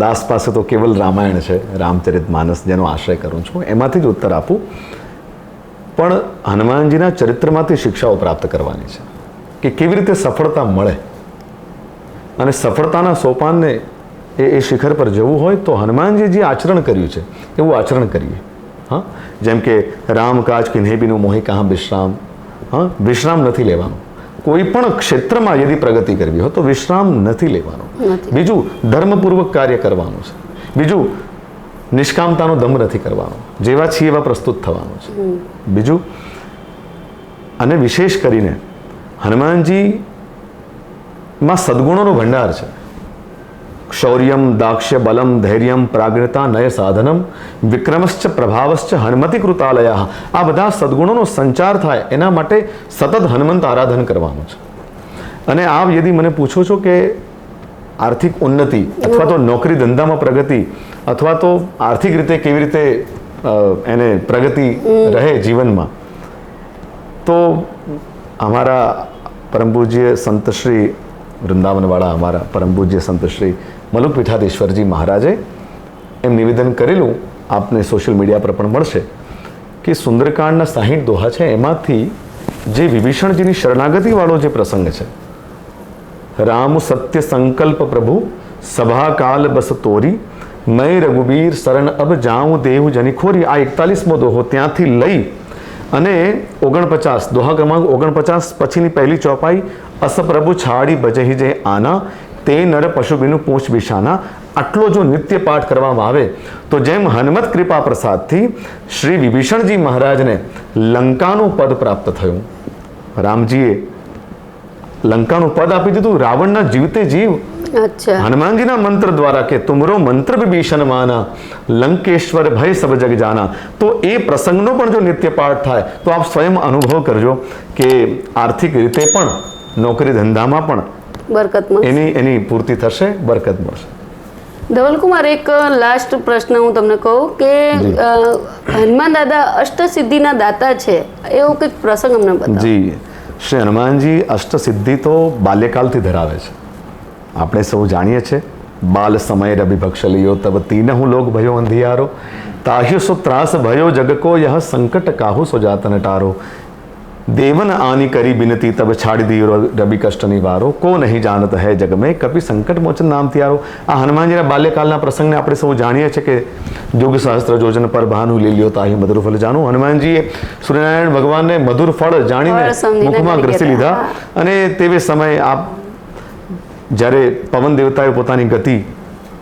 દાસ પાસે તો કેવલ રામાયણ છે, રામચરિત માનસ, જેનો આશ્રય કરું છું, એમાંથી જ ઉત્તર આપું. પણ હનુમાનજીના ચરિત્રમાંથી શિક્ષાઓ પ્રાપ્ત કરવાની છે કે કેવી રીતે સફળતા મળે અને સફળતાના સોપાનને એ શિખર પર જવું હોય તો હનુમાનજી જે આચરણ કર્યું છે એવું આચરણ કરીએ. હા, જેમ કે રામ કાજ કિન્હે બિનું મોહી કહાં વિશ્રામ. હા, વિશ્રામ નથી લેવાનું. કોઈ પણ ક્ષેત્રમાં યદિ પ્રગતિ કરવી હોય તો વિશ્રામ નથી લેવાનો. બીજું, ધર્મપૂર્વક કાર્ય કરવાનું છે. બીજું, નિષ્કામતાનો દમ નથી કરવાનો, જેવા છીએ એવા પ્રસ્તુત થવાનું છે. બીજું, અને વિશેષ કરીને હનુમાનજીમાં સદગુણોનો ભંડાર છે. શૌર્યમ, દાક્ષ્ય, બલમ, ધૈર્યમ, પ્રાજ્ઞતા, નય સાધનમ, વિક્રમશ્ચ, પ્રભાવશ્ચ, હનુમતિ કૃતાલયા. આ બધા સદગુણોનો સંચાર થાય એના માટે સતત હનુમંત આરાધન કરવાનું છે. અને આપ યદિ મને પૂછો છો કે આર્થિક ઉન્નતિ અથવા તો નોકરી ધંધામાં પ્રગતિ અથવા તો આર્થિક રીતે કેવી રીતે એને પ્રગતિ રહે જીવનમાં, તો અમારા પરમ પૂજ્ય સંતશ્રી વૃંદાવનવાળા અમારા પરમ પૂજ્ય સંતશ્રી મલુક પીઠાધીશ્વરજી મહારાજે એમ નિવેદન કરેલું, આપને સોશિયલ મીડિયા પર પણ મળશે, કે સુંદરકાંડના 60 દોહા છે એમાંથી જે વિભીષણજીની શરણાગતિવાળો જે પ્રસંગ છે, રામ સત્ય સંકલ્પ પ્રભુ સભા કાલ બસ તોરી, મય રઘુબીર શરણ અબ જાઉં દેવ જની ખોરી. આ 41મો દોહો ત્યાંથી લઈ અને 49 દોહા ક્રમાંક 49 પછીની પહેલી ચોપાઈ, અસ પ્રભુ છાડી બજહી જે આના, તે નર પશુ બિનું પૂંછ બિશાના. આટલો જો નિત્ય પાઠ કરવામાં આવે તો જેમ હનુમત કૃપા પ્રસાદથી શ્રી વિભીષણજી મહારાજને લંકાનું પદ પ્રાપ્ત થયું, રામજીએ લંકાનું પદ આપી દીધું, રાવણના જીવતે જીવ અચ્છા હનુમાનજીના મંત્ર દ્વારા કે તુમરો મંત્ર વિભીષણ માના લંકેશ્વર ભય સબ જગ જાના, તો એ પ્રસંગનો પણ જો નિત્ય પાઠ થાય તો આપ સ્વયં અનુભવ કરજો કે આર્થિક રીતે પણ, નોકરી ધંધામાં પણ બરકતમાં એની પૂર્તિ થશે, બરકત મળશે. ધવલકુમાર, એક લાસ્ટ પ્રશ્ન હું તમને કહું કે હનુમાન દાદા અષ્ટસિદ્ધિના દાતા છે, એવો કંઈક પ્રસંગ અમને બતાવો. જી, શ્રી હનુમાનજી અષ્ટસિદ્ધિ તો બાલ્યકાલથી ધરાવે છે. આપણે સૌ જાણીએ છીએ, બાલ સમય રવિભક્ષ લિયો તબ તીનહુ લોક ભયો અંધિયારો, તાહ્યુ સો ત્રાસ ભયો જગ કો યહ સંકટ કાહુ સો જાતન ટારો, દેવન આની કરી બિનતી તબ છાડી દિયો રવિ કષ્ટ નિવારો, કો નહીં જાણત હૈ જગ મેં કપી સંકટ મોચન નામ ત્યારો. આ હનુમાનજીના બાલ્યકાલના પ્રસંગને આપણે સૌ જાણીએ છીએ કે યુગ સહસ્ત્ર યોજન પર ભાનુ લીલ્યો તાહી મધુર ફળ જાણું. હનુમાનજીએ સૂર્યનારાયણ ભગવાનને મધુર ફળ જાણીને મુખમાં ગ્રસી લીધા. અને તેવે સમયે આપ જ્યારે પવન દેવતાએ પોતાની ગતિ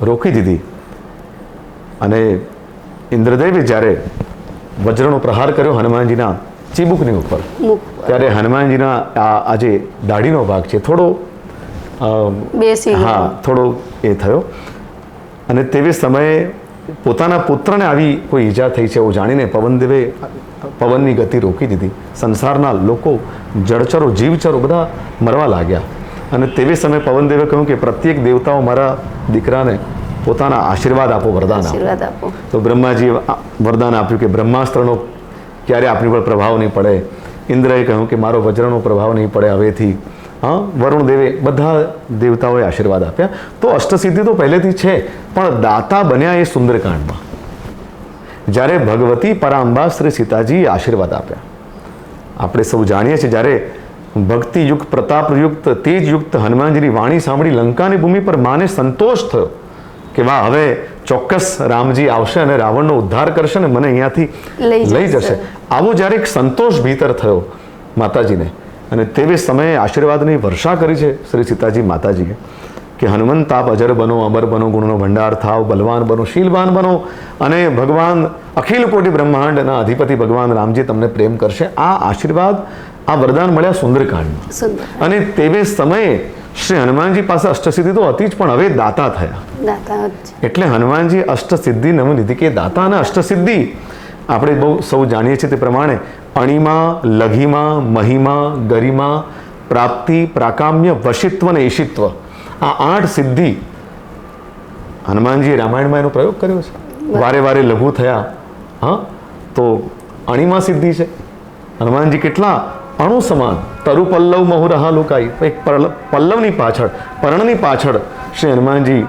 રોકી દીધી અને ઇન્દ્રદેવે જ્યારે વજ્રનો પ્રહાર કર્યો હનુમાનજીના ચીબુકની ઉપર, ત્યારે હનુમાનજીના આ જે દાઢીનો ભાગ છે થોડો થોડો એ થયો. અને તેવે સમયે પોતાના પુત્રને આવી કોઈ ઈજા થઈ છે એવું જાણીને પવનદેવે પવનની ગતિ રોકી દીધી. સંસારના લોકો, જળચરો, જીવચરો બધા મરવા લાગ્યા. અને તેવે સમયે પવનદેવે કહ્યું કે પ્રત્યેક દેવતાઓ મારા દીકરાને પોતાના આશીર્વાદ આપો, વરદાન આપો. તો બ્રહ્માજીએ વરદાન આપ્યું કે બ્રહ્માસ્ત્રનો ક્યારે આપણી પર પ્રભાવ નહીં પડે. ઇન્દ્રએ કહ્યું કે મારો વજ્રનો પ્રભાવ નહીં પડે હવેથી. વરુણ દેવે, બધા દેવતાઓએ આશીર્વાદ આપ્યા. તો અષ્ટસિદ્ધિ તો પહેલેથી છે, પણ દાતા બન્યા એ સુંદરકાંડમાં, જ્યારે ભગવતી પરાંબા શ્રી સીતાજીએ આશીર્વાદ આપ્યા. આપણે સૌ જાણીએ છીએ, જ્યારે ભક્તિયુક્ત, પ્રતાપયુક્ત, તેજયુક્ત હનુમાનજીની વાણી સાંભળી લંકાની ભૂમિ પર માને સંતોષ થયો કે વાહ, હવે ચોક્કસ રામજી આવશે અને રાવણનો ઉદ્ધાર કરશે ને મને અહીંયાથી લઈ જશે. આવો જ્યારે એક સંતોષ ભીતર થયો માતાજીને, અને તેવે સમયે આશીર્વાદની વર્ષા કરી છે શ્રી સીતાજી માતાજીએ કે હનુમંત આપ અજર બનો, અમર બનો, ગુણનો ભંડાર થાવ, બલવાન બનો, શીલવાન બનો, અને ભગવાન અખિલ કોટી બ્રહ્માંડના અધિપતિ ભગવાન રામજી તમને પ્રેમ કરશે. આ આશીર્વાદ, આ વરદાન મળ્યા સુંદરકાંડમાં. અને તેવે સમયે શ્રી હનુમાનજી પાસે અષ્ટસિદ્ધિ તો હતી જ, પણ હવે દાતા થયા. એટલે હનુમાનજી અષ્ટસિદ્ધિ નવનિધિ કે દાતા અને અષ્ટસિદ્ધિ આપણે બહુ સૌ જાણીએ છીએ તે પ્રમાણે અણિમા, લઘિમા, મહિમા, ગરિમા, પ્રાપ્તિ, પ્રાકામ્ય, વશિત્વ અને ઈશિત્વ, આ 8 સિદ્ધિ હનુમાનજીએ રામાયણમાં એનો પ્રયોગ કર્યો છે. વારે વારે લઘુ થયા. તો અણિમા સિદ્ધિ છે. હનુમાનજી કેટલા અણુ સમાન, તરુ પલ્લવ મહુરહા લુકાઈ, એક પલ્લવની પાછળ, પર્ણની પાછળ શ્રી હનુમાનજી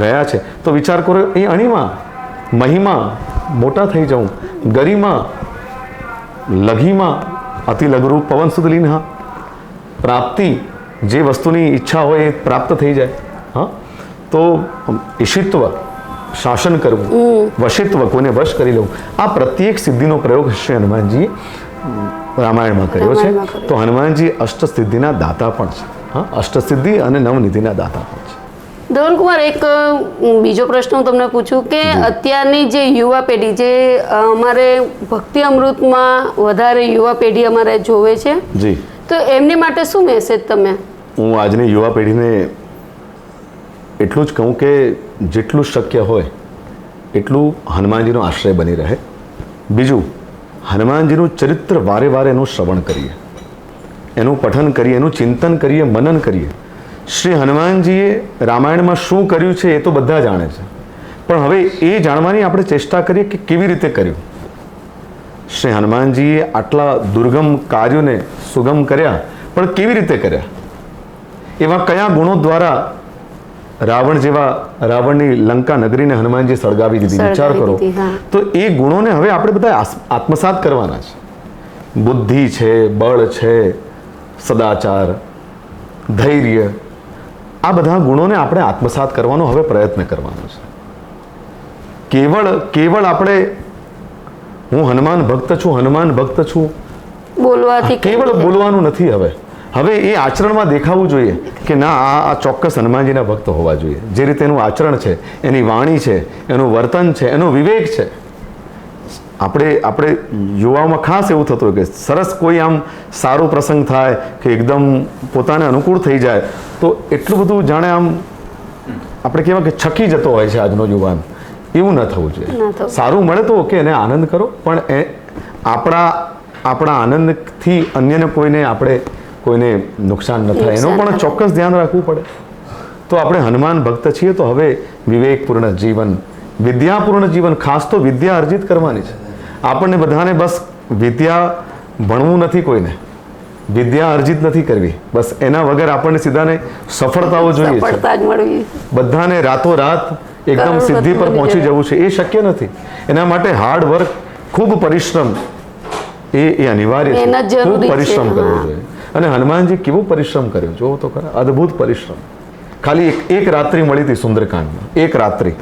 રહ્યા છે. તો વિચાર કરો, એ અણિમા, મહિમા, મોટા થઈ જાઉં, ગરિમા, લઘિમા, અતિ લઘુરૂપ પવન સુધ લીન, પ્રાપ્તિ, જે વસ્તુની ઈચ્છા હોય એ પ્રાપ્ત થઈ જાય. તો ઈશિત્વ, શાસન કરવું, વશિત્વ, કોઈને વશ કરી લેવું, આ પ્રત્યેક સિદ્ધિનો પ્રયોગ શ્રી હનુમાનજી રામાયણમાં કર્યો છે. તો હનુમાનજી અષ્ટસિદ્ધિના દાતા પણ છે. અષ્ટસિદ્ધિ અને નવનિધિના દાતા પણ છે. ધવલકુમાર, એક બીજો પ્રશ્ન હું તમને પૂછું કે અત્યારની જે યુવા પેઢી, જે અમારે ભક્તિ અમૃતમાં વધારે યુવા પેઢી અમારે જોવે છે, જી, તો એમની માટે શું મેસેજ તમે? હું આજની યુવા પેઢીને એટલું જ કહું કે જેટલું શક્ય હોય એટલું હનુમાનજીનો આશ્રય બની રહે. બીજું, હનુમાનજીનું ચરિત્ર વારે વારે એનું શ્રવણ કરીએ, એનું પઠન કરીએ, એનું ચિંતન કરીએ, મનન કરીએ. શ્રી હનુમાનજીએ રામાયણમાં શું કર્યું છે એ તો બધા જાણે છે, પણ હવે એ જાણવાની આપણે ચેષ્ટા કરીએ કે કેવી રીતે કર્યું. શ્રી હનુમાનજીએ આટલા દુર્ગમ કાર્યોને સુગમ કર્યા, પણ કેવી રીતે કર્યા? એવા કયા ગુણો દ્વારા રાવણની લંકા નગરીને હનુમાનજી સળગાવી દીધી? વિચાર કરો. તો એ ગુણોને હવે આપણે બધા આત્મસાત કરવાના છે. બુદ્ધિ છે, બળ છે, સદાચાર, ધૈર્ય, આ બધા ગુણોને આપણે આત્મસાત કરવાનો હવે પ્રયત્ન કરવાનો છે. કેવળ આપણે હું હનુમાન ભક્ત છું બોલવાથી કેવળ બોલવાનું નથી. હવે એ આચરણમાં દેખાવું જોઈએ કે ના, આ ચોક્કસ હનુમાનજીના ભક્ત હોવા જોઈએ. જે રીતે એનું આચરણ છે, એની વાણી છે, એનું વર્તન છે, એનો વિવેક છે. આપણે યુવાઓમાં ખાસ એવું થતું હોય કે સરસ કોઈ આમ સારો પ્રસંગ થાય કે એકદમ પોતાને અનુકૂળ થઈ જાય તો એટલું બધું જાણે આમ આપણે કહેવાય કે છકી જતો હોય છે આજનો યુવાન, એવું ન થવું ન જોઈએ. થવું. સારું મળે તો ઓકે, એને આનંદ કરો, પણ આપણા આનંદથી અન્યને કોઈને નુકસાન ન થાય એનું પણ ચોક્કસ ધ્યાન રાખવું પડે. તો આપણે હનુમાન ભક્ત છીએ તો હવે વિવેકપૂર્ણ જીવન, વિદ્યાપૂર્ણ જીવન, ખાસ તો વિદ્યા અર્જિત કરવાની છે. આપણને બધાને બસ વિદ્યા ભણવું નથી, કોઈને વિદ્યા અર્જિત નથી કરવી, બસ એના વગર આપણને સીધાને સફળતાઓ જોઈએ છે. સફળતા જ મળવી. બધાને રાતોરાત એકદમ સિદ્ધિ પર પહોંચી જવું છે, એ શક્ય નથી. એના માટે હાર્ડ વર્ક, ખૂબ પરિશ્રમ એ અનિવાર્ય છે. મહેનત જરૂરી ખૂબ છે, પરિશ્રમ કરવો હા. જોઈએ. અને હનુમાનજી કેવો પરિશ્રમ કર્યો જોવો તો ખરા, અદ્ભુત પરિશ્રમ. ખાલી એક રાત્રિ મળી હતી સુંદરકાંડમાં, એક રાત્રિ.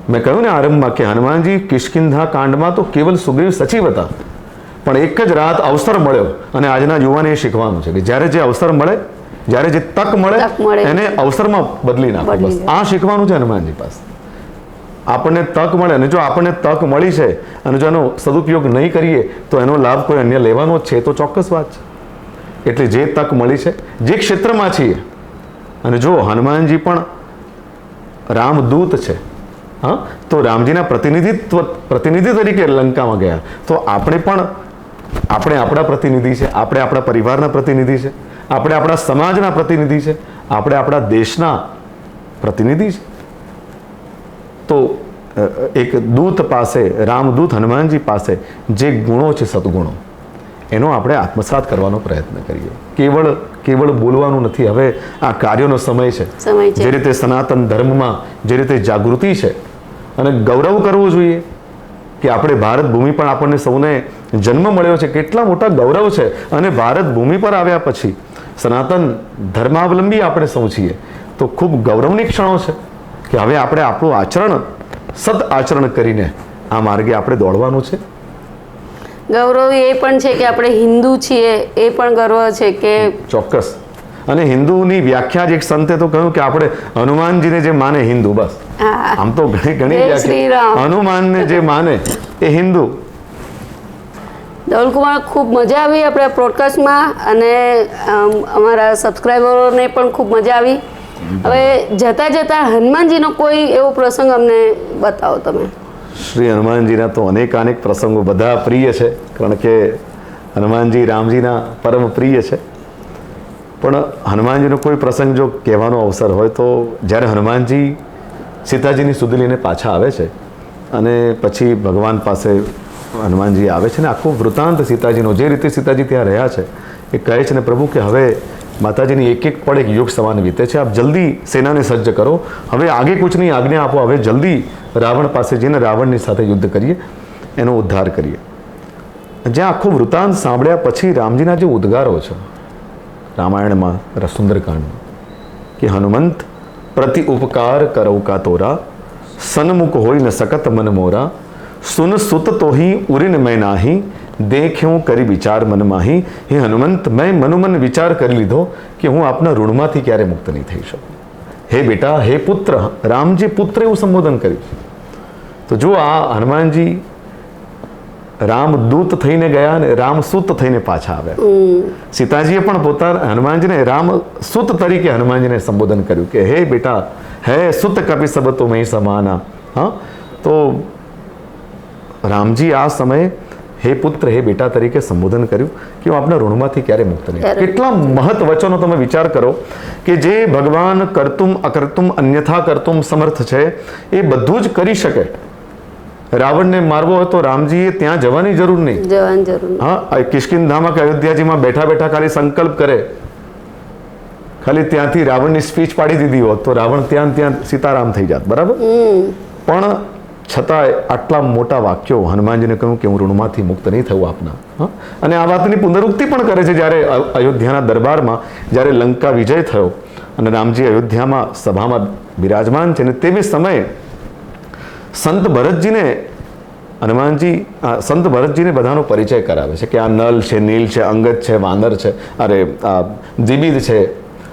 મેં કહ્યું ને આરંભમાં કે હનુમાનજી કિષ્કિંધા કાંડમાં તો કેવલ સુગ્રીવ સચિવ હતા, પણ એક જ રાત અવસર મળ્યો. અને આજના યુવાને એ શીખવાનું છે કે જ્યારે જે અવસર મળે, જ્યારે જે તક મળે એને અવસરમાં બદલી નાખો. બસ આ શીખવાનું છે હનુમાનજી પાસે. આપણને તક મળે, અને જો આપણને તક મળી છે અને જો એનો સદુપયોગ નહીં કરીએ તો એનો લાભ કોઈ અન્ય લેવાનો જ છે, તો ચોક્કસ વાત છે. એટલે જે તક મળી છે, જે ક્ષેત્રમાં છીએ, અને જો હનુમાનજી પણ રામદૂત છે, હા, તો રામજીના પ્રતિનિધિ તરીકે લંકામાં ગયા, તો આપણે આપણા પ્રતિનિધિ છે, આપણે આપણા પરિવારના પ્રતિનિધિ છે, આપણે આપણા સમાજના પ્રતિનિધિ છે, આપણે આપણા દેશના પ્રતિનિધિ છે. તો એક દૂત પાસે, રામદૂત હનુમાનજી પાસે જે ગુણો છે, સદગુણો, એનો આપણે આત્મસાત કરવાનો પ્રયત્ન કરીએ. કેવળ બોલવાનું નથી. હવે આ કાર્યોનો સમય છે. જે રીતે સનાતન ધર્મમાં જે રીતે જાગૃતિ છે, અને ગૌરવ કરવું જોઈએ કે આપણે ભારત ભૂમિ પર આપણને સૌને જન્મ મળ્યો છે, કેટલા મોટા ગૌરવ છે. અને ભારત ભૂમિ પર આવ્યા પછી સનાતન ધર્માવલંબી આપણે સૌ છીએ, તો ખૂબ ગૌરવની ક્ષણો છે કે હવે આપણે આપણું આચરણ, સદ આચરણ કરીને આ માર્ગે આપણે દોડવાનું છે. ગૌરવ એ પણ છે કે આપણે હિન્દુ છીએ, એ પણ ગર્વ છે કે ચોક્કસ. અને હિન્દુની વ્યાખ્યા જ એક સંતે તો કહ્યું કે આપણે હનુમાનજીને જે માને હિન્દુ, બસ. આમ તો ઘણી વ્યાખ્યા, હનુમાનને જે માને એ હિન્દુ. ધવલકુમાર, ખૂબ મજા આવી આપણે પોડકાસ્ટમાં, અને અમારા સબસ્ક્રાઈબરોને પણ ખૂબ મજા આવી. હવે જતા હનુમાનજીનો કોઈ એવો પ્રસંગ અમને બતાવો તમે. શ્રી હનુમાનજીના તો અનેક પ્રસંગો બધા પ્રિય છે, કારણ કે હનુમાનજી રામજીના પરમ પ્રિય છે. પણ હનુમાનજીનો કોઈ પ્રસંગ જો કહેવાનો અવસર હોય તો જ્યારે હનુમાનજી સીતાજીની સુધ લઈને પાછા આવે છે, અને પછી ભગવાન પાસે હનુમાનજી આવે છે, ને આખું વૃત્તાંત સીતાજીનો, જે રીતે સીતાજી ત્યાં રહ્યા છે, એ કહે છે ને પ્રભુ કે હવે માતાજીની એક પળ એક યુગ સમાન વીતે છે, આપ જલ્દી સેનાને સજ્જ કરો, હવે આગે કુછની આજ્ઞા આપો, હવે જલ્દી રાવણ પાસે જઈને રાવણની સાથે યુદ્ધ કરીએ, એનો ઉદ્ધાર કરીએ. જ્યાં આખું વૃત્તાંત સાંભળ્યા પછી રામજીના જે ઉદ્ગારો છે રામાયણમાં, સુંદરકાંડમાં, કે હનુમંત પ્રતિ ઉપકાર કરવ કા તોરા, સન્મુખ હોય ન સકત મન મોરા, સુન સુત તોહી ઉરિન મેં નાહી, દેખ્યું કરી વિચાર મન માહી. હે હનુમંત, મેં મનોમન વિચાર કરી લીધો કે હું આપના ઋણમાંથી ક્યારે મુક્ત નહીં થઈ શકું. હે બેટા, હે પુત્ર, રામજી પુત્ર એવું સંબોધન કર્યું. તો જો આ હનુમાનજી રામદૂત થઈને ગયા ને રામસૂત થઈને પાછા આવ્યા. સીતાજીએ પણ પોતાના હનુમાનજીને રામસૂત તરીકે હનુમાનજીને સંબોધન કર્યું કે હે બેટા, હે સુત કપિ સબ તો મેં સમાના. હા, તો રામજી આ સમયે હે પુત્ર, હે બેટા તરીકે સંબોધન કર્યું કે હું આપના ઋણમાંથી ક્યારે મુક્ત નહીં. કેટલા મહત વચનો તમે વિચાર કરો કે જે ભગવાન કરતુમ અકર્તુમ અન્યથા કરતુમ સમર્થ છે, એ બધું જ કરી શકે. રાવણને મારવો હોય તો રામજીએ ત્યાં જવાની જરૂર નહીં. હા, કિષ્કિંધામાં કે અયોધ્યાજીમાં બેઠા બેઠા ખાલી સંકલ્પ કરે, ખાલી ત્યાંથી રાવણની સ્પીચ પાડી દીધી હોત તો રાવણ ત્યાં સીતારામ થઈ જાત, બરાબર. પણ છતાંય આટલા મોટા વાક્યો હનુમાનજીને કહ્યું કે હું ઋણમાંથી મુક્ત નહીં થવું આપના. અને આ વાતની પુનરુક્તિ પણ કરે છે જ્યારે અયોધ્યાના દરબારમાં જ્યારે લંકા વિજય થયો અને રામજી અયોધ્યામાં સભામાં બિરાજમાન છે, ને તેવી સમયે સંત ભરતજીને બધાનો પરિચય કરાવે છે કે આ નલ છે, નીલ છે, અંગદ છે, વાનર છે, આ દ્વિવિધ છે,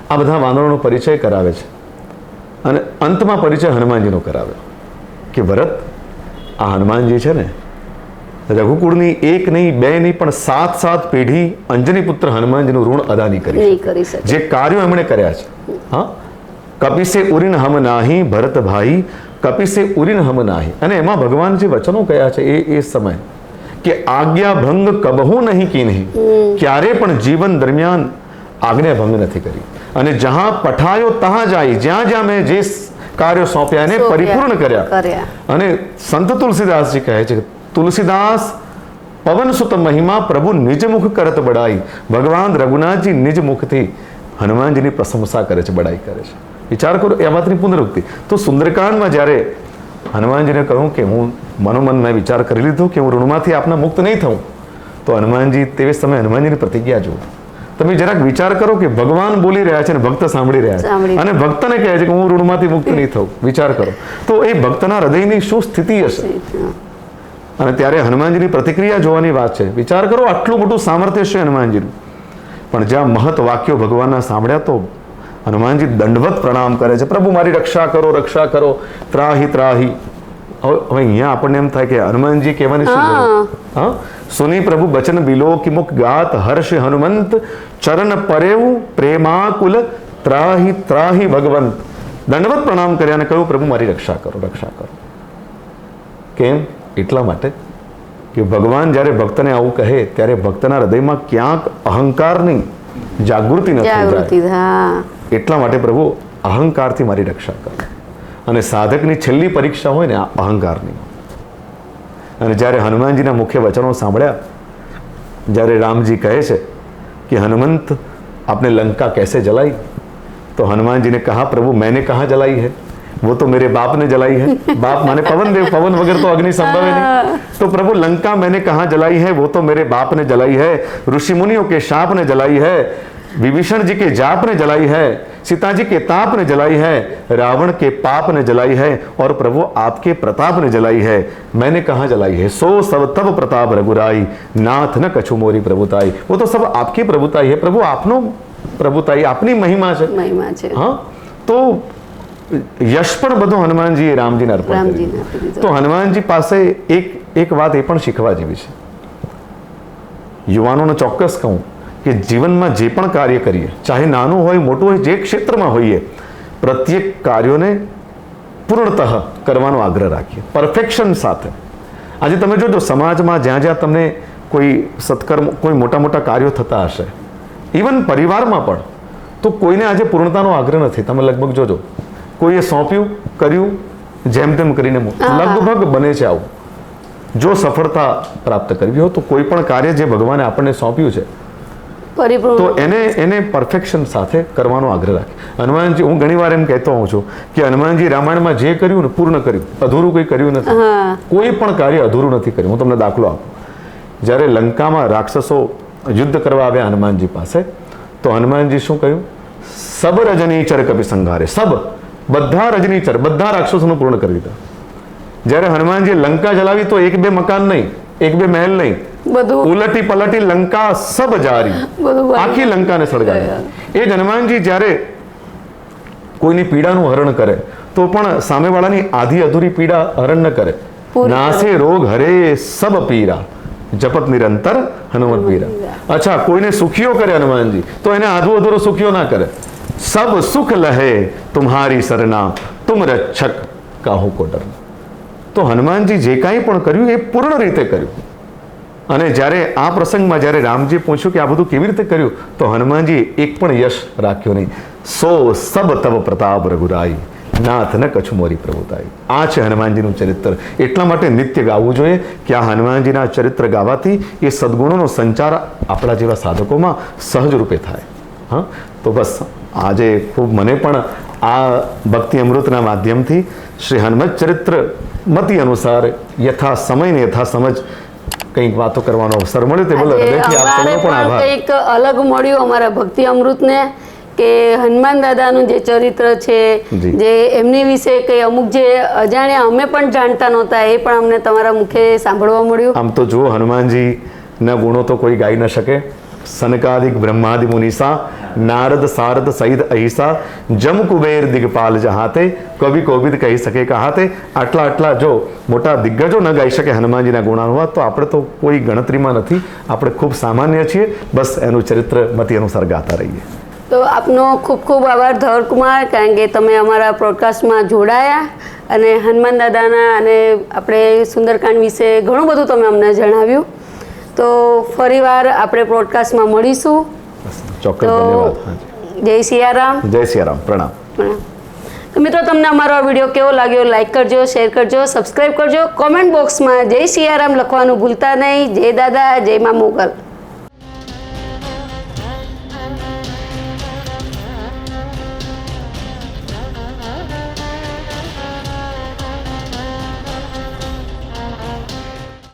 આ બધા વાનરોનો પરિચય કરાવે છે. અને અંતમાં પરિચય હનુમાનજીનો કરાવે કે ભરત, આ હનુમાનજી છે ને, રઘુકુળની એક નહીં, બે નહીં, પણ 7 પેઢી અંજની પુત્ર હનુમાનજીનું ઋણ અદા નહીં કરી શકે. જે કાર્યો એમણે કર્યા છે, હા, કપિસે ઉરીન હમ નાહી ભરત ભાઈ, કપિસે ઉરીન હમ નાહી. અને એમાં ભગવાન જે વચનો કયા છે એ સમય કે આજ્ઞા ભંગ કબહુ નહીં કી નહીં, ક્યારે પણ જીવન દરમિયાન આજ્ઞા ભંગ નથી કરી. અને જહાં પઠાયો તહાં જાય, જ્યાં જ્યાં મેં જે કાર્યો સોંપ્યા એને પરિપૂર્ણ કર્યા. અને સંત તુલસીદાસજી કહે છે, તુલસીદાસ પવન સુત મહિમા પ્રભુ નિજ મુખ કરત બડાઈ. ભગવાન રઘુનાથજી નિજ મુખથી હનુમાનજીની પ્રશંસા કરે છે, બડાઈ કરે છે. વિચાર કરો એ વાતની પુનરુક્તિ. તો સુંદરકાંડમાં જ્યારે હનુમાનજીને કહ્યું કે હું મનોમન મેં વિચાર કરી લીધો કે હું ઋણમાંથી આપના મુક્ત નહીં થઉં, તો હનુમાનજી તે સમયે હનુમાનજીની પ્રતિજ્ઞા જુઓ. તમે જરાક વિચાર કરો કે ભગવાન બોલી રહ્યા છે અને ભક્ત સાંભળી રહ્યા છે, અને ભક્તને કહે છે કે હું ઋણમાંથી મુક્ત નહીં થઉં. વિચાર કરો તો એ ભક્તના હૃદયની શું સ્થિતિ હશે. અને ત્યારે હનુમાનજીની પ્રતિક્રિયા જોવાની વાત છે. વિચાર કરો આટલું મોટું સામર્થ્ય છે હનુમાનજીનું, પણ જ્યાં મહત વાક્યો ભગવાનના સાંભળ્યા તો હનુમાનજી દંડવત પ્રણામ કરે છે, પ્રભુ મારી રક્ષા કરો, રક્ષા કરો, ત્રાહી ત્રાહી. હવે અહીંયા આપણને એમ થાય કે હનુમાનજી કહેવાની શું જરૂર? હા, સુની પ્રભુ બચન બિલો કે મુખ ગાત હર્ષ હનુમંત, ચરણ પરેવ પ્રેમાકુલ, ત્રાહી ત્રાહી ભગવંત. દંડવત પ્રણામ કર્યા અને કહ્યું પ્રભુ મારી રક્ષા કરો, રક્ષા કરો. કેમ? એટલા માટે કે ભગવાન જ્યારે ભક્તને આવું કહે ત્યારે ભક્તના હૃદયમાં ક્યાંક અહંકારની જાગૃતિ ન થઈ જાય. એટલા માટે પ્રભુ અહંકારથી મારી રક્ષા કરો. અને સાધકની છેલ્લી પરીક્ષા હોય ને આ અહંકારની. અને જ્યારે હનુમાનજીના મુખ્ય વચનો સાંભળ્યા, જ્યારે રામજી કહે છે કે હનુમંત आपने लंका कैसे जलाई, तो हनुमान जी ने कहा प्रभु मैंने कहाँ जलाई है, वो तो मेरे बाप ने जलाई है. बाप माने पवन देव, पवन वगैरह तो अग्नि संभव है नहीं. तो प्रभु लंका मैंने कहाँ जलाई है, वो तो मेरे बाप ने जलाई है, ऋषि मुनियों के शाप ने जलाई है, विभीषण जी के जाप ने जलाई है, सीता जी के ताप ने जलाई है, रावण के पाप ने जलाई है, और प्रभु आपके प्रताप ने जलाई है. मैंने कहाँ जलाई है, सो सब तब प्रताप रघुराई, नाथ न कछु मोरी प्रभुताई. वो तो सब आपकी प्रभुताई है प्रभु, आपनो प्रभुताई, आपनी महिमा છે. હા, તો યશ પણ બધું હનુમાનજીએ રામજીને અર્પણ કર્યું. તો હનુમાનજી પાસે એક વાત એ પણ શીખવા જેવી છે. યુવાનોને ચોક્કસ કહું કે જીવનમાં જે પણ કાર્ય કરીએ, ચાહે નાનું હોય મોટું હોય, જે ક્ષેત્રમાં હોઈએ, પ્રત્યેક કાર્યોને પૂર્ણતઃ કરવાનો આગ્રહ રાખીએ, પરફેક્શન સાથે. આજે તમે જોજો સમાજમાં જ્યાં જ્યાં તમને કોઈ સત્કર્મ, કોઈ મોટા મોટા કાર્યો થતા હશે, ઇવન પરિવારમાં પણ, તો કોઈને આજે પૂર્ણતાનો આગ્રહ નથી. તમે લગભગ જોજો કોઈએ સોંપ્યું, કર્યું, જેમ તેમ કરીને લગભગ બને છે આવું. જો સફળતા પ્રાપ્ત કરવી હોય તો કોઈ પણ કાર્ય જે ભગવાને આપણને સોંપ્યું છે તો એને પરફેક્શન સાથે કરવાનો આગ્રહ રાખે. હનુમાનજી, હું ઘણી વાર એમ કહેતો હોઉં છું કે હનુમાનજી રામાયણમાં જે કર્યું ને પૂર્ણ કર્યું, અધૂરું કોઈ કર્યું નથી. કોઈ પણ કાર્ય અધૂરું નથી કર્યું. હું તમને દાખલો આપું. જ્યારે લંકામાં રાક્ષસો યુદ્ધ કરવા આવ્યા હનુમાનજી પાસે, તો હનુમાનજી શું કહ્યું? સબ રજનીચર કપિ સંઘારે, સબ, બધા રજનીચર, બધા રાક્ષસોનું પૂર્ણ કરી દીધા. જ્યારે હનુમાનજી લંકા જલાવી તો એક બે મકાન નહીં, એક બે મહેલ નહીં, ઉલટી પલટી લંકા સબ જારી, આખી લંકાને સળગાવી. એ જ હનુમાનજી જ્યારે કોઈની પીડાનું હરણ કરે તો પણ સામેવાળાની આધી અધૂરી પીડા હરણ ન કરે. નાસે રોગ હરે સબ પીરા, જપત નિરંતર હનુમત પીરા. અચ્છા, કોઈને સુખીઓ કરે હનુમાનજી તો એને આધું અધૂરો સુખીઓ ના કરે. સબ સુખ લહે તુમ્હારી સરના, તુમ રક્ષક કાહુ કો ડરના. તો હનુમાનજી જે કાંઈ પણ કર્યું એ પૂર્ણ રીતે કર્યું. અને જ્યારે આ પ્રસંગમાં જ્યારે રામજી પૂછ્યું કે આ બધું કેવી રીતે કર્યું, તો હનુમાનજી એક પણ યશ રાખ્યો નહીં. સો સબ તબ પ્રતાપ રઘુરાઈ, નાથ ન કછુ મોરી પ્રભુતાઈ. આ છે હનુમાનજીનું ચરિત્ર. એટલા માટે નિત્ય ગાવું જોઈએ કે આ હનુમાનજીના ચરિત્ર ગાવાથી એ સદગુણોનો સંચાર આપણા જેવા સાધકોમાં સહજ રૂપે થાય. હા, તો બસ આજે ખૂબ મને પણ આ ભક્તિ અમૃતના માધ્યમથી શ્રી હનુમત ચરિત્ર મતિ અનુસાર યથા સમય ને યથા સમજ કંઈક વાતો કરવાનો અવસર મળ્યો. તે બોલો હૃદયથી આપ સૌનો પણ આભાર. કંઈક અલગ મળ્યું અમારા ભક્તિ અમૃતને કે હનુમાન દાદાનું જે ચરિત્ર છે, જે એમની વિશે કંઈ અમુક જે અજાણ્યા અમે પણ જાણતા નહોતા, એ પણ અમને તમારા મુખે સાંભળવા મળ્યું. આમ તો જુઓ, હનુમાનજીના ગુણો તો કોઈ ગાઈ ન શકે. સનકાદિક બ્રહ્માદિ મુનિસા, નારદ સારદ સહિત અહિસા, જમ કુબેર દિગપાલ જહાતે, કવિ કોવિદ કહી શકે કહાતે. આટલા જો મોટા દિગ્ગજો ન ગાઈ શકે હનુમાનજીના ગુણાનુવાદ, તો આપણે તો કોઈ ગણતરીમાં નથી. આપણે ખૂબ સામાન્ય છીએ. બસ એનું ચરિત્ર મતિ અનુસાર ગાતા રહીએ. તો આપનો ખૂબ ખૂબ આભાર ધવલકુમાર, કારણ કે તમે અમારા પોડકાસ્ટમાં જોડાયા અને હનુમાન દાદાના અને આપણે સુંદરકાંડ વિશે ઘણું બધું તમે અમને જણાવ્યું. તો ફરીવાર આપણે પોડકાસ્ટમાં મળીશું. ચોક્કસ, તો ધન્યવાદ. જય સિયારામ. જય સિયારામ, પ્રણામ. તો મિત્રો, તમને અમારો આ વિડીયો કેવો લાગ્યો લાઈક કરજો, શેર કરજો, સબસ્ક્રાઈબ કરજો. કોમેન્ટ બોક્સમાં જય સિયારામ લખવાનું ભૂલતા નહીં. જય દાદા, જય મા મોગલ.